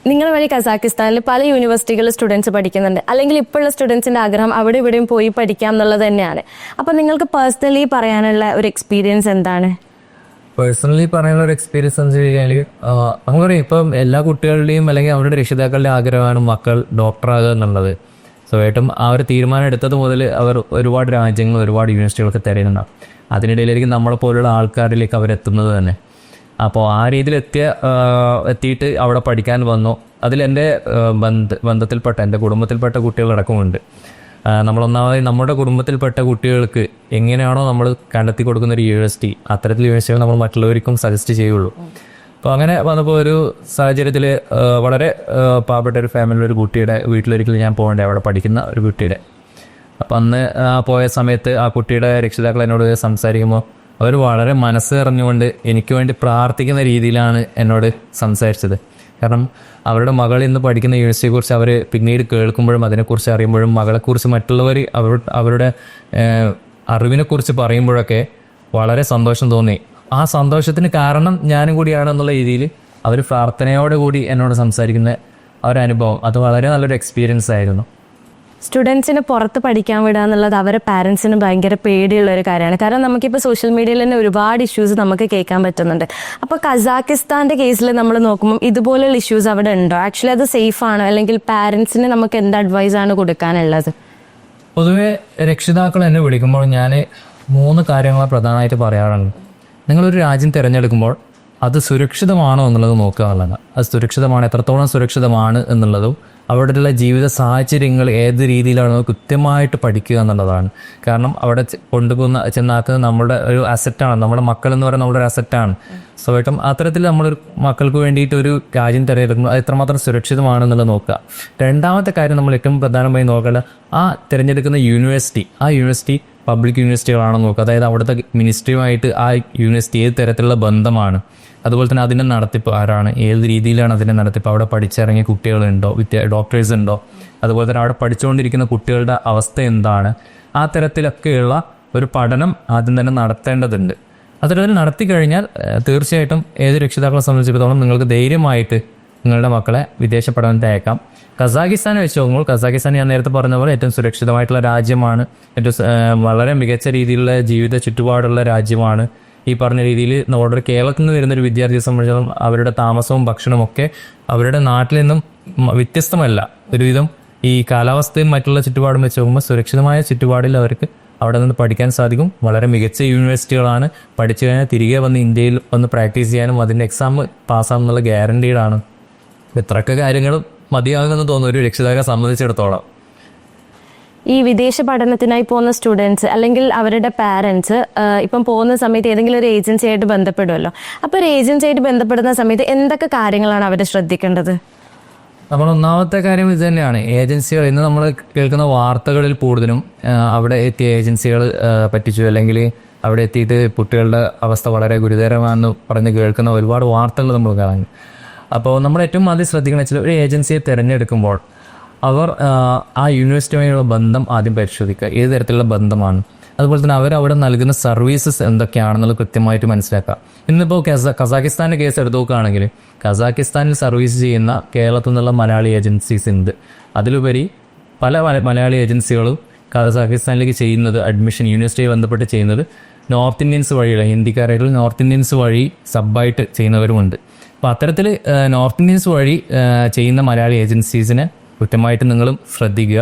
നിങ്ങൾ വഴി കസാക്കിസ്ഥാനിൽ പല യൂണിവേഴ്സിറ്റികളിൽ സ്റ്റുഡൻസ് പഠിക്കുന്നുണ്ട്, അല്ലെങ്കിൽ ഇപ്പോഴുള്ള സ്റ്റുഡൻസിന്റെ ആഗ്രഹം അവിടെ ഇവിടെയും പോയി പഠിക്കാം എന്നുള്ളത് തന്നെയാണ്. അപ്പോൾ നിങ്ങൾക്ക് പേഴ്സണലി പറയാനുള്ള ഒരു എക്സ്പീരിയൻസ് എന്താണ്? പേഴ്സണലി പറയാനുള്ള ഒരു എക്സ്പീരിയൻസ് എന്ന് വെച്ച് കഴിഞ്ഞാൽ നമുക്കറിയാം ഇപ്പം എല്ലാ കുട്ടികളുടെയും അല്ലെങ്കിൽ അവരുടെ രക്ഷിതാക്കളുടെ ആഗ്രഹമാണ് മക്കൾ ഡോക്ടറാകുക എന്നുള്ളത്. സ്വയമായിട്ടും ആ ഒരു തീരുമാനം എടുത്തത് മുതൽ അവർ ഒരുപാട് രാജ്യങ്ങൾ ഒരുപാട് യൂണിവേഴ്സിറ്റികളൊക്കെ തിരയുന്നുണ്ടാവും. അതിനിടയിലായിരിക്കും നമ്മളെപ്പോലുള്ള ആൾക്കാരിലേക്ക് അവരെത്തുന്നത് തന്നെ. അപ്പോൾ ആ രീതിയിൽ എത്തിയിട്ട് അവിടെ പഠിക്കാൻ വന്നു. അതിലെൻ്റെ ബന്ധത്തിൽപ്പെട്ട എൻ്റെ കുടുംബത്തിൽപ്പെട്ട കുട്ടികളടക്കമുണ്ട്. നമ്മളൊന്നാമതായി നമ്മുടെ കുടുംബത്തിൽപ്പെട്ട കുട്ടികൾക്ക് എങ്ങനെയാണോ നമ്മൾ കണ്ടെത്തി കൊടുക്കുന്ന ഒരു യൂണിവേഴ്സിറ്റി, അത്തരത്തിൽ യൂണിവേഴ്സിറ്റികൾ നമ്മൾ മറ്റുള്ളവർക്കും സജസ്റ്റ് ചെയ്യുള്ളൂ. അപ്പോൾ അങ്ങനെ വന്നപ്പോൾ ഒരു സാഹചര്യത്തിൽ വളരെ പാവപ്പെട്ട ഒരു ഫാമിലിയുടെ ഒരു കുട്ടിയുടെ വീട്ടിലൊരിക്കലും ഞാൻ പോകേണ്ടത്, അവിടെ പഠിക്കുന്ന ഒരു കുട്ടിയുടെ. അപ്പം അന്ന് പോയ സമയത്ത് ആ കുട്ടിയുടെ രക്ഷിതാക്കൾ എന്നോട് സംസാരിക്കുമ്പോൾ അവർ വളരെ മനസ്സ് അറിഞ്ഞുകൊണ്ട് എനിക്ക് വേണ്ടി പ്രാർത്ഥിക്കുന്ന രീതിയിലാണ് എന്നോട് സംസാരിച്ചത്. കാരണം അവരുടെ മകൾ ഇന്ന് പഠിക്കുന്ന യൂണിവേഴ്സിറ്റിയെക്കുറിച്ച് അവർ പിന്നീട് കേൾക്കുമ്പോഴും അതിനെക്കുറിച്ച് അറിയുമ്പോഴും മകളെക്കുറിച്ച് മറ്റുള്ളവർ അവരുടെ അറിവിനെക്കുറിച്ച് പറയുമ്പോഴൊക്കെ വളരെ സന്തോഷം തോന്നി. ആ സന്തോഷത്തിന് കാരണം ഞാനും കൂടിയാണെന്നുള്ള രീതിയിൽ അവർ പ്രാർത്ഥനയോടെ കൂടി എന്നോട് സംസാരിക്കുന്ന ആ ഒരു അനുഭവം അത് വളരെ നല്ലൊരു എക്സ്പീരിയൻസ് ആയിരുന്നു. സ്റ്റുഡൻസിന് പുറത്ത് പഠിക്കാൻ വിടുക എന്നുള്ളത് അവരുടെ പാരൻസിന് ഭയങ്കര പേടിയുള്ള ഒരു കാര്യമാണ്. കാരണം നമുക്കിപ്പോൾ സോഷ്യൽ മീഡിയയിൽ തന്നെ ഒരുപാട് ഇഷ്യൂസ് നമുക്ക് കേൾക്കാൻ പറ്റുന്നുണ്ട്. അപ്പോൾ കസാക്കിസ്ഥാൻ്റെ കേസിൽ നമ്മൾ നോക്കുമ്പോൾ ഇതുപോലെയുള്ള ഇഷ്യൂസ് അവിടെ ഉണ്ടോ? ആക്ച്വലി അത് സേഫ് ആണോ? അല്ലെങ്കിൽ പാരൻസിന് നമുക്ക് എന്ത് അഡ്വൈസാണ് കൊടുക്കാനുള്ളത്? പൊതുവെ രക്ഷിതാക്കൾ എന്നെ വിളിക്കുമ്പോൾ ഞാൻ 3 കാര്യങ്ങൾ പ്രധാനമായിട്ട് പറയാറുണ്ട്. നിങ്ങളൊരു രാജ്യം തിരഞ്ഞെടുക്കുമ്പോൾ അത് സുരക്ഷിതമാണോ എന്നുള്ളത് നോക്കുക എന്നുള്ളതാണ്. അത് സുരക്ഷിതമാണ്, എത്രത്തോളം സുരക്ഷിതമാണ് എന്നുള്ളതും അവിടെയുള്ള ജീവിത സാഹചര്യങ്ങൾ ഏത് രീതിയിലാണോ കൃത്യമായിട്ട് പഠിക്കുക എന്നുള്ളതാണ്. കാരണം അവിടെ ചെന്നാക്കുന്നത് നമ്മുടെ ഒരു അസറ്റാണ്. നമ്മുടെ മക്കൾ എന്ന് പറയുന്നത് നമ്മുടെ ഒരു അസറ്റാണ്. സ്വയമായിട്ടും അത്തരത്തിൽ നമ്മളൊരു മക്കൾക്ക് വേണ്ടിയിട്ട് ഒരു രാജ്യം തിരഞ്ഞെടുക്കുമ്പോൾ അത് എത്രമാത്രം സുരക്ഷിതമാണെന്നുള്ളത് നോക്കുക. രണ്ടാമത്തെ കാര്യം നമ്മൾ ഏറ്റവും പ്രധാനമായി നോക്കേണ്ടത് ആ തിരഞ്ഞെടുക്കുന്ന യൂണിവേഴ്സിറ്റി, ആ യൂണിവേഴ്സിറ്റി പബ്ലിക് യൂണിവേഴ്സിറ്റികളാണോ നോക്കുക. അതായത് അവിടുത്തെ മിനിസ്ട്രിയുമായിട്ട് ആ യൂണിവേഴ്സിറ്റി ഏത് തരത്തിലുള്ള ബന്ധമാണ്, അതുപോലെ തന്നെ അതിൻ്റെ നടത്തിപ്പ് ആരാണ്, ഏത് രീതിയിലാണ് അതിൻ്റെ നടത്തിപ്പ്, അവിടെ പഠിച്ചിറങ്ങിയ കുട്ടികളുണ്ടോ, ഡോക്ടേഴ്സ് ഉണ്ടോ, അതുപോലെ തന്നെ അവിടെ പഠിച്ചുകൊണ്ടിരിക്കുന്ന കുട്ടികളുടെ അവസ്ഥ എന്താണ്, ആ തരത്തിലൊക്കെയുള്ള ഒരു പഠനം ആദ്യം തന്നെ നടത്തേണ്ടതുണ്ട്. അത്തരത്തിൽ നടത്തി കഴിഞ്ഞാൽ തീർച്ചയായിട്ടും ഏത് രക്ഷിതാക്കളെ സംബന്ധിച്ചിടത്തോളം നിങ്ങൾക്ക് ധൈര്യമായിട്ട് നിങ്ങളുടെ മക്കളെ വിദേശ പഠനത്തിന് അയക്കാം. കസാഖിസ്ഥാനെ വെച്ച് നോക്കുമ്പോൾ കസാഖിസ്ഥാൻ ഞാൻ നേരത്തെ പറഞ്ഞ പോലെ ഏറ്റവും സുരക്ഷിതമായിട്ടുള്ള രാജ്യമാണ്, ഏറ്റവും വളരെ മികച്ച രീതിയിലുള്ള ജീവിത ചുറ്റുപാടുള്ള രാജ്യമാണ്. ഈ പറഞ്ഞ രീതിയിൽ നമ്മുടെ കേരളത്തിൽ നിന്ന് വരുന്നൊരു വിദ്യാർത്ഥിയെ സംബന്ധിച്ചിടത്തോളം അവരുടെ താമസവും ഭക്ഷണവും ഒക്കെ അവരുടെ നാട്ടിൽ നിന്നും വ്യത്യസ്തമല്ല. ഒരുവിധം ഈ കാലാവസ്ഥയും മറ്റുള്ള ചുറ്റുപാടും വെച്ച് നോക്കുമ്പോൾ സുരക്ഷിതമായ ചുറ്റുപാടിൽ അവർക്ക് അവിടെ നിന്ന് പഠിക്കാൻ സാധിക്കും. വളരെ മികച്ച യൂണിവേഴ്സിറ്റികളാണ്. പഠിച്ചു കഴിഞ്ഞാൽ തിരികെ വന്ന് ഇന്ത്യയിൽ വന്ന് പ്രാക്ടീസ് ചെയ്യാനും അതിൻ്റെ എക്സാം പാസ്സാകുന്നുള്ള ഗ്യാരണ്ടീഡാണ്. ഇത്രയൊക്കെ കാര്യങ്ങളും മതിയാകുമെന്ന് തോന്നുന്നു ഒരു രക്ഷിതാക്കളെ സംബന്ധിച്ചിടത്തോളം. ഈ വിദേശ പഠനത്തിനായി പോകുന്ന സ്റ്റുഡൻസ് അല്ലെങ്കിൽ അവരുടെ പാരൻസ് ഇപ്പം പോകുന്ന സമയത്ത് ഏതെങ്കിലും ഒരു ഏജൻസിയായിട്ട് ബന്ധപ്പെടുമല്ലോ. അപ്പോൾ ഒരു ഏജൻസിയായിട്ട് ബന്ധപ്പെടുന്ന സമയത്ത് എന്തൊക്കെ കാര്യങ്ങളാണ് അവർ ശ്രദ്ധിക്കേണ്ടത്? നമ്മൾ ഒന്നാമത്തെ കാര്യം ഇത് തന്നെയാണ്. ഏജൻസികൾ ഇന്ന് നമ്മൾ കേൾക്കുന്ന വാർത്തകളിൽ കൂടുതലും അവിടെ എത്തിയ ഏജൻസികൾ പറ്റിച്ചു, അല്ലെങ്കിൽ അവിടെ എത്തിയിട്ട് കുട്ടികളുടെ അവസ്ഥ വളരെ ഗുരുതരമാണെന്ന് പറഞ്ഞ് കേൾക്കുന്ന ഒരുപാട് വാർത്തകൾ നമ്മൾ കാണും. അപ്പോൾ നമ്മൾ ഏറ്റവും ആദ്യം ശ്രദ്ധിക്കണം വെച്ചാൽ ഒരു ഏജൻസിയെ തിരഞ്ഞെടുക്കുമ്പോൾ അവർ ആ യൂണിവേഴ്സിറ്റിയുമായുള്ള ബന്ധം ആദ്യം പരിശോധിക്കുക, ഏത് തരത്തിലുള്ള ബന്ധമാണ്. അതുപോലെ തന്നെ അവരവിടെ നൽകുന്ന സർവീസസ് എന്തൊക്കെയാണെന്നുള്ളത് കൃത്യമായിട്ട് മനസ്സിലാക്കുക. ഇന്നിപ്പോൾ കസാഖിസ്ഥാൻ്റെ കേസ് എടുത്തു നോക്കുകയാണെങ്കിൽ കസാഖിസ്ഥാനിൽ സർവീസ് ചെയ്യുന്ന കേരളത്തിൽ നിന്നുള്ള മലയാളി ഏജൻസീസ് ഉണ്ട്. അതിലുപരി പല മലയാളി ഏജൻസികളും കസാഖിസ്ഥാനിലേക്ക് ചെയ്യുന്നത് അഡ്മിഷൻ യൂണിവേഴ്സിറ്റിയെ ബന്ധപ്പെട്ട് ചെയ്യുന്നത് നോർത്ത് ഇന്ത്യൻസ് വഴിയുള്ള ഹിന്ദിക്കാരായിട്ടുള്ള നോർത്ത് ഇന്ത്യൻസ് വഴി സബ്ബായിട്ട് ചെയ്യുന്നവരുമുണ്ട്. അപ്പോൾ അത്തരത്തിൽ നോർത്ത് ഇന്ത്യൻസ് വഴി ചെയ്യുന്ന മലയാളി ഏജൻസീസിനെ കൃത്യമായിട്ട് നിങ്ങളും ശ്രദ്ധിക്കുക.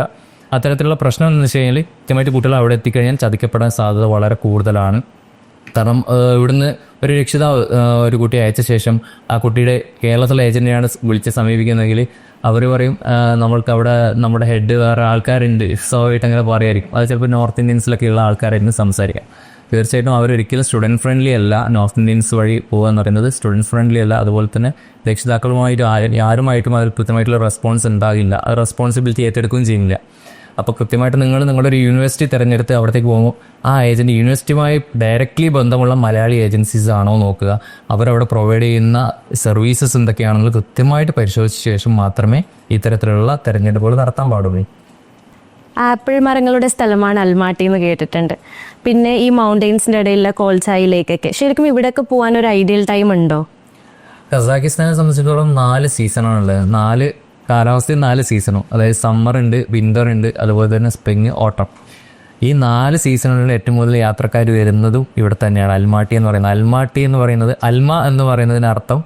അത്തരത്തിലുള്ള പ്രശ്നം എന്ന് വെച്ച് കഴിഞ്ഞാൽ കൃത്യമായിട്ട് കുട്ടികൾ അവിടെ എത്തിക്കഴിഞ്ഞാൽ ചതിക്കപ്പെടാൻ സാധ്യത വളരെ കൂടുതലാണ്. കാരണം ഇവിടുന്ന് ഒരു രക്ഷിതാവ് ഒരു കുട്ടിയെ അയച്ച ശേഷം ആ കുട്ടിയുടെ കേരളത്തിലെ ഏജൻറ്റിനെയാണ് വിളിച്ച് സമീപിക്കുന്നതെങ്കിൽ അവർ പറയും നമ്മൾക്ക് അവിടെ നമ്മുടെ ഹെഡ് വേറെ ആൾക്കാരുണ്ട്, സ്വാഭാവികമായിട്ട് അങ്ങനെ പറയുമായിരിക്കും. അത് ചിലപ്പോൾ നോർത്ത് ഇന്ത്യൻസിലൊക്കെ ഉള്ള ആൾക്കാരായിരുന്നു സംസാരിക്കാം. തീർച്ചയായിട്ടും അവരൊരിക്കലും സ്റ്റുഡൻറ്റ് ഫ്രണ്ട്ലി അല്ല. നോർത്ത് ഇന്ത്യൻസ് വഴി പോകുക എന്ന് പറയുന്നത് സ്റ്റുഡൻറ്റ് ഫ്രണ്ട്ലി അല്ല. അതുപോലെ തന്നെ രക്ഷിതാക്കളുമായിട്ട് ആരുമായിട്ടും അതിൽ കൃത്യമായിട്ടുള്ള റെസ്പോൺസ് ഉണ്ടാകില്ല. അത് റെസ്പോൺസിബിലിറ്റി ഏറ്റെടുക്കുകയും ചെയ്യുന്നില്ല. അപ്പോൾ കൃത്യമായിട്ട് നിങ്ങളുടെ ഒരു യൂണിവേഴ്സിറ്റി തിരഞ്ഞെടുത്ത് അവിടത്തേക്ക് പോകുമ്പോൾ ആ ഏജൻറ്റ് യൂണിവേഴ്സിറ്റിയുമായി ഡയറക്റ്റ്ലി ബന്ധമുള്ള മലയാളി ഏജൻസീസ് ആണോ നോക്കുക. അവരവിടെ പ്രൊവൈഡ് ചെയ്യുന്ന സർവീസസ് എന്തൊക്കെയാണെന്ന് കൃത്യമായിട്ട് പരിശോധിച്ച ശേഷം മാത്രമേ ഇത്തരത്തിലുള്ള തിരഞ്ഞെടുപ്പുകൾ നടത്താൻ പാടുള്ളൂ. ആപ്പിൾ മരങ്ങളുടെ സ്ഥലമാണ് അൽമാട്ടി എന്ന് കേട്ടിട്ടുണ്ട്. പിന്നെ ഈ മൗണ്ടെയ്ൻസിൻ്റെ ഇടയിലുള്ള കോൾസായിലേക്കൊക്കെ ശരിക്കും ഇവിടെയൊക്കെ പോകാൻ ഒരു ഐഡിയൽ ടൈം ഉണ്ടോ? കസാഖിസ്ഥാനെ സംബന്ധിച്ചിടത്തോളം 4 സീസണാണുള്ളത്. 4 കാലാവസ്ഥയും 4 സീസണും, അതായത് സമ്മർ ഉണ്ട്, വിൻ്റർ ഉണ്ട്, അതുപോലെ തന്നെ സ്പ്രിങ്, ഓട്ടം. ഈ 4 സീസണുകളിൽ ഏറ്റവും കൂടുതൽ യാത്രക്കാർ വരുന്നതും ഇവിടെ തന്നെയാണ്. അൽമാട്ടി എന്ന് പറയുന്നത്. അൽമാട്ടി എന്ന് പറയുന്നത് അൽമ എന്ന് പറയുന്നതിന് അർത്ഥം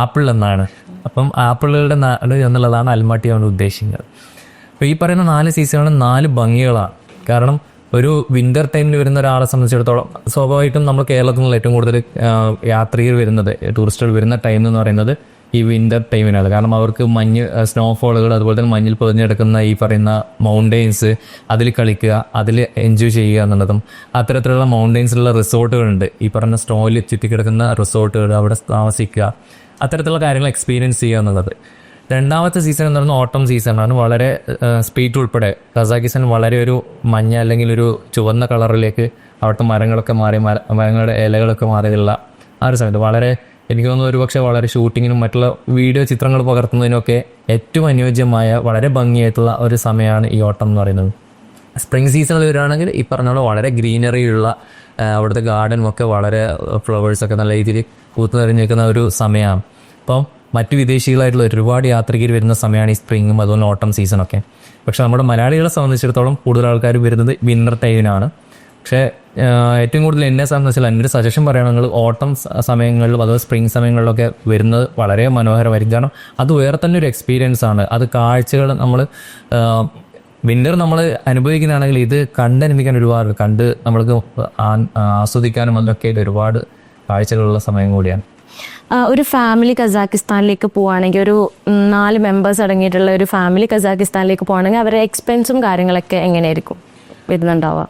ആപ്പിൾ എന്നാണ്. അപ്പം ആപ്പിളുകളുടെ നാട് എന്നുള്ളതാണ് അൽമാട്ടി കൊണ്ട് ഉദ്ദേശിക്കുന്നത്. അപ്പോൾ ഈ പറയുന്ന 4 സീസണുകളും 4 ഭംഗികളാണ്. കാരണം ഒരു വിൻ്റർ ടൈമിൽ വരുന്ന ഒരാളെ സംബന്ധിച്ചിടത്തോളം സ്വാഭാവികമായിട്ടും നമ്മൾ കേരളത്തിൽ നിന്നുള്ള ഏറ്റവും കൂടുതൽ യാത്രികർ വരുന്നത്, ടൂറിസ്റ്റുകൾ വരുന്ന ടൈം എന്ന് പറയുന്നത് ഈ വിൻ്റർ ടൈമിനാണ്. കാരണം അവർക്ക് മഞ്ഞ്, സ്നോഫോളുകൾ, അതുപോലെ തന്നെ മഞ്ഞിൽ പൊതിഞ്ഞെടുക്കുന്ന ഈ പറയുന്ന മൗണ്ടെയ്ൻസ്, അതിൽ കളിക്കുക, അതിൽ എൻജോയ് ചെയ്യുക എന്നുള്ളതും, അത്തരത്തിലുള്ള മൗണ്ടെയ്ൻസിലുള്ള റിസോർട്ടുകളുണ്ട്. ഈ പറഞ്ഞ സ്നോയിൽ ചുറ്റിക്കിടക്കുന്ന റിസോർട്ടുകൾ, അവിടെ താമസിക്കുക, അത്തരത്തിലുള്ള കാര്യങ്ങൾ എക്സ്പീരിയൻസ് ചെയ്യുക എന്നുള്ളത്. രണ്ടാമത്തെ സീസൺ എന്ന് പറയുന്നത് ഓട്ടം സീസണാണ്. വളരെ സ്പീറ്റ് ഉൾപ്പെടെ കസാഖിസ്ഥാൻ വളരെ ഒരു മഞ്ഞ അല്ലെങ്കിൽ ഒരു ചുവന്ന കളറിലേക്ക് അവിടുത്തെ മരങ്ങളൊക്കെ മാറി, മരങ്ങളുടെ ഇലകളൊക്കെ മാറിയുള്ള ആ ഒരു സമയത്ത് വളരെ, എനിക്ക് തോന്നുന്നു ഒരുപക്ഷെ വളരെ ഷൂട്ടിങ്ങിനും മറ്റുള്ള വീഡിയോ ചിത്രങ്ങൾ പകർത്തുന്നതിനൊക്കെ ഏറ്റവും അനുയോജ്യമായ വളരെ ഭംഗിയായിട്ടുള്ള ഒരു സമയമാണ് ഈ ഓട്ടം എന്ന് പറയുന്നത്. സ്പ്രിംഗ് സീസണിൽ വരികയാണെങ്കിൽ ഈ പറഞ്ഞ പോലെ വളരെ ഗ്രീനറിയുള്ള അവിടുത്തെ ഗാർഡനും ഒക്കെ വളരെ ഫ്ലവേഴ്സൊക്കെ നല്ല രീതിയിൽ പൂത്തു നിറഞ്ഞിരിക്കുന്ന ഒരു സമയമാണ്. അപ്പം മറ്റു വിദേശികളായിട്ടുള്ള ഒരുപാട് യാത്രികർ വരുന്ന സമയമാണ് ഈ സ്പ്രിങ്ങും അതുപോലെ ഓട്ടം സീസണൊക്കെ. പക്ഷേ നമ്മുടെ മലയാളികളെ സംബന്ധിച്ചിടത്തോളം കൂടുതൽ ആൾക്കാർ വരുന്നത് വിൻ്റർ ടൈമിനാണ്. പക്ഷേ ഏറ്റവും കൂടുതൽ എന്നെ സംബന്ധിച്ചാൽ എൻ്റെ ഒരു സജഷൻ പറയുകയാണെങ്കിൽ ഓട്ടം സമയങ്ങളിലും അതുപോലെ സ്പ്രിംഗ് സമയങ്ങളിലൊക്കെ വരുന്നത് വളരെ മനോഹരമായിരിക്കും. കാരണം അത് വേറെ തന്നെ ഒരു എക്സ്പീരിയൻസ് ആണ്. അത് കാഴ്ചകൾ നമ്മൾ വിൻ്റർ നമ്മൾ അനുഭവിക്കുന്നതാണെങ്കിൽ ഇത് കണ്ടനുഭവിക്കാൻ ഒരുപാട്, നമ്മൾക്ക് ആസ്വദിക്കാനും അതൊക്കെ ആയിട്ട് ഒരുപാട് കാഴ്ചകളുള്ള സമയം കൂടിയാണ്. ഒരു ഫാമിലി കസാഖിസ്ഥാനിലേക്ക് പോവുകയാണെങ്കിൽ, ഒരു 4 മെമ്പേഴ്സ് അടങ്ങിയിട്ടുള്ള ഒരു ഫാമിലി കസാഖിസ്ഥാനിലേക്ക് പോവുകയാണെങ്കിൽ അവരുടെ എക്സ്പെൻസും കാര്യങ്ങളൊക്കെ എങ്ങനെയായിരിക്കും വരുന്നുണ്ടാവുക?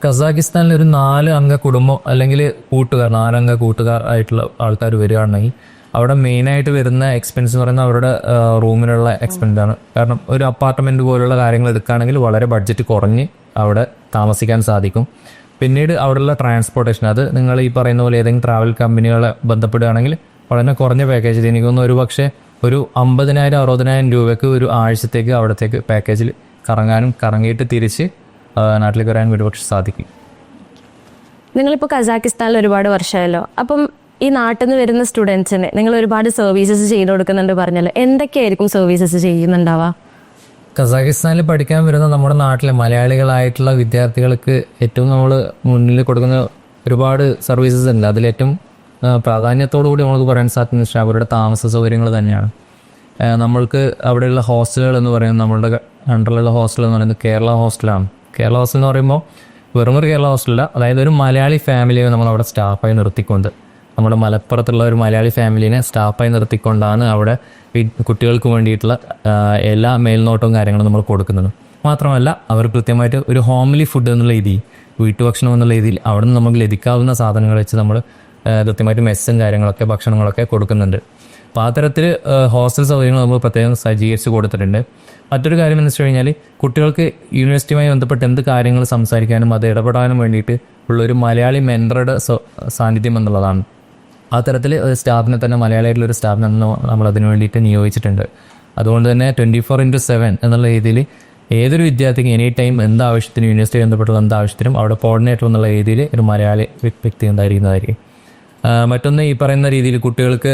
കസാഖിസ്ഥാനിൽ ഒരു 4 അംഗ കുടുംബം അല്ലെങ്കിൽ കൂട്ടുകാർ, 4 അംഗ കൂട്ടുകാർ ആയിട്ടുള്ള ആൾക്കാർ വരികയാണെങ്കിൽ അവിടെ മെയിനായിട്ട് വരുന്ന എക്സ്പെൻസ് എന്ന് പറയുന്നത് അവരുടെ റൂമിനുള്ള എക്സ്പെൻസാണ്. കാരണം ഒരു അപ്പാർട്ട്മെൻറ്റ് പോലുള്ള കാര്യങ്ങൾ എടുക്കുകയാണെങ്കിൽ വളരെ ബഡ്ജറ്റ് കുറഞ്ഞ് അവിടെ താമസിക്കാൻ സാധിക്കും. പിന്നീട് അവിടെയുള്ള ട്രാൻസ്പോർട്ടേഷൻ, അത് നിങ്ങൾ ഈ പറയുന്ന പോലെ ഏതെങ്കിലും ട്രാവൽ കമ്പനികളെ ബന്ധപ്പെടുകയാണെങ്കിൽ വളരെ കുറഞ്ഞ പാക്കേജിൽ, എനിക്കൊന്ന് ഒരു പക്ഷേ ഒരു 50,000-60,000 രൂപയ്ക്ക് ഒരു ആഴ്ചത്തേക്ക് അവിടത്തേക്ക് പാക്കേജിൽ കറങ്ങാനും കറങ്ങിയിട്ട് തിരിച്ച് നാട്ടിലേക്ക് വരാനും ഒരുപക്ഷെ സാധിക്കും. നിങ്ങളിപ്പോൾ കസാക്കിസ്ഥാനിൽ ഒരുപാട് വർഷമായല്ലോ, അപ്പം ഈ നാട്ടിൽ നിന്ന് വരുന്ന സ്റ്റുഡൻസിന് നിങ്ങൾ ഒരുപാട് സർവീസസ് ചെയ്ത് കൊടുക്കുന്നുണ്ട് പറഞ്ഞല്ലോ, എന്തൊക്കെയായിരിക്കും സർവീസസ് ചെയ്യുന്നുണ്ടാവുക? കസാഖിസ്ഥാനിൽ പഠിക്കാൻ വരുന്ന നമ്മുടെ നാട്ടിലെ മലയാളികളായിട്ടുള്ള വിദ്യാർത്ഥികൾക്ക് ഏറ്റവും നമ്മൾ മുന്നിൽ കൊടുക്കുന്ന ഒരുപാട് സർവീസസ് ഉണ്ട്. അതിലേറ്റവും പ്രാധാന്യത്തോടു കൂടി നമുക്ക് പറയാൻ സാധിക്കുന്ന വെച്ചാൽ അവരുടെ താമസ സൗകര്യങ്ങൾ തന്നെയാണ്. നമ്മൾക്ക് അവിടെയുള്ള ഹോസ്റ്റലുകൾ എന്ന് പറയുന്നത്, നമ്മളുടെ അണ്ടറിലുള്ള ഹോസ്റ്റൽ എന്ന് പറയുന്നത് കേരള ഹോസ്റ്റലാണ്. കേരള ഹോസ്റ്റൽ എന്ന് പറയുമ്പോൾ വെറും ഒരു കേരള ഹോസ്റ്റലല്ല, അതായത് ഒരു മലയാളി ഫാമിലിയെ നമ്മളവിടെ സ്റ്റാഫായി നിർത്തിക്കൊണ്ട്, നമ്മുടെ മലപ്പുറത്തുള്ള ഒരു മലയാളി ഫാമിലിനെ സ്റ്റാഫായി നിർത്തിക്കൊണ്ടാണ് അവിടെ കുട്ടികൾക്ക് വേണ്ടിയിട്ടുള്ള എല്ലാ മേൽനോട്ടവും കാര്യങ്ങളും നമ്മൾ കൊടുക്കുന്നത്. മാത്രമല്ല അവർ കൃത്യമായിട്ട് ഒരു ഹോംലി ഫുഡ് എന്നുള്ള രീതിയിൽ, വീട്ടുഭക്ഷണം എന്നുള്ള രീതിയിൽ അവിടെ നിന്ന് നമുക്ക് ലഭിക്കാവുന്ന സാധനങ്ങൾ വെച്ച് നമ്മൾ കൃത്യമായിട്ട് മെസ്സും കാര്യങ്ങളൊക്കെ ഭക്ഷണങ്ങളൊക്കെ കൊടുക്കുന്നുണ്ട്. അപ്പോൾ ആ തരത്തിൽ ഹോസ്റ്റൽ സൗകര്യങ്ങൾ നമ്മൾ പ്രത്യേകം സജ്ജീകരിച്ച് കൊടുത്തിട്ടുണ്ട്. മറ്റൊരു കാര്യം എന്ന് വെച്ച് കഴിഞ്ഞാൽ കുട്ടികൾക്ക് യൂണിവേഴ്സിറ്റിയുമായി ബന്ധപ്പെട്ട് എന്ത് കാര്യങ്ങൾ സംസാരിക്കാനും അത് ഇടപെടാനും വേണ്ടിയിട്ട് ഉള്ളൊരു മലയാളി മെൻറ്ററുടെ സാന്നിധ്യം എന്നുള്ളതാണ്. ആ തരത്തിൽ സ്റ്റാഫിനെ തന്നെ, മലയാളിയായിട്ടുള്ളൊരു സ്റ്റാഫിനെ നമ്മൾ അതിന് വേണ്ടിയിട്ട് നിയോഗിച്ചിട്ടുണ്ട്. അതുകൊണ്ട് തന്നെ 24/7 എന്നുള്ള രീതിയിൽ ഏതൊരു വിദ്യാർത്ഥിക്ക് എനി ടൈം എന്ത് ആവശ്യത്തിനും, യൂണിവേഴ്സിറ്റി ബന്ധപ്പെട്ടുള്ള എന്ത് ആവശ്യത്തിനും അവിടെ കോർഡിനേറ്റർ എന്നുള്ള രീതിയിൽ ഒരു മലയാളി വ്യക്തി ഉണ്ടായിരിക്കുന്നതായിരിക്കും. മറ്റൊന്ന്, ഈ പറയുന്ന രീതിയിൽ കുട്ടികൾക്ക്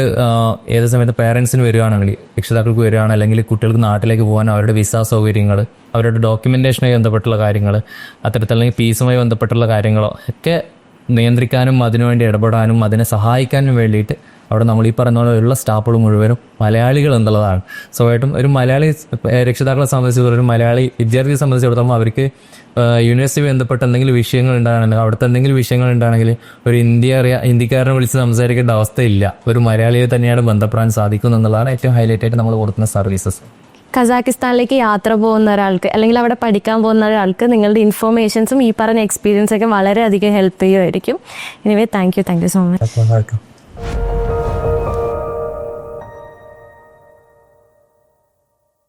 ഏത് സമയത്ത് പേരൻസിന് വരികയാണെങ്കിൽ, രക്ഷിതാക്കൾക്ക് വരികയാണ്, അല്ലെങ്കിൽ കുട്ടികൾക്ക് നാട്ടിലേക്ക് പോകാൻ അവരുടെ വിസ സൗകര്യങ്ങൾ, അവരുടെ ഡോക്യുമെൻറ്റേഷനുമായി ബന്ധപ്പെട്ടുള്ള കാര്യങ്ങൾ, അത്തരത്തിൽ അല്ലെങ്കിൽ ഫീസുമായി ബന്ധപ്പെട്ടുള്ള കാര്യങ്ങളോ ഒക്കെ നിയന്ത്രിക്കാനും അതിനുവേണ്ടി ഇടപെടാനും അതിനെ സഹായിക്കാനും വേണ്ടിയിട്ട് അവിടെ നമ്മൾ ഈ പറയുന്ന പോലെയുള്ള സ്റ്റാഫുകൾ മുഴുവനും മലയാളികൾ എന്നുള്ളതാണ്. സ്വാഭാവികമായിട്ടും ഒരു മലയാളി രക്ഷിതാക്കളെ സംബന്ധിച്ചിടത്തോളം, ഒരു മലയാളി വിദ്യാർത്ഥിയെ സംബന്ധിച്ചിടത്തോളം അവർക്ക് യൂണിവേഴ്സിറ്റി ബന്ധപ്പെട്ട് എന്തെങ്കിലും വിഷയങ്ങൾ ഉണ്ടാകണമെങ്കിൽ, അവിടുത്തെ എന്തെങ്കിലും വിഷയങ്ങൾ ഉണ്ടാകണമെങ്കിൽ ഒരു ഹിന്ദിക്കാരനെ വിളിച്ച് സംസാരിക്കേണ്ട അവസ്ഥയില്ല. ഒരു മലയാളിയെ തന്നെയാണ് ബന്ധപ്പെടാൻ സാധിക്കുന്നു എന്നുള്ളതാണ് ഏറ്റവും ഹൈലൈറ്റ് ആയിട്ട് നമ്മൾ കൊടുക്കുന്ന സർവീസസ്. കസാക്കിസ്ഥാനിലേക്ക് യാത്ര പോകുന്ന ഒരാൾക്ക് അല്ലെങ്കിൽ അവിടെ പഠിക്കാൻ പോകുന്ന ഒരാൾക്ക് നിങ്ങളുടെ ഇൻഫോർമേഷൻസും ഈ പറഞ്ഞ എക്സ്പീരിയൻസൊക്കെ വളരെയധികം ഹെൽപ്പ് ചെയ്യുമായിരിക്കും. Anyway thank you so much.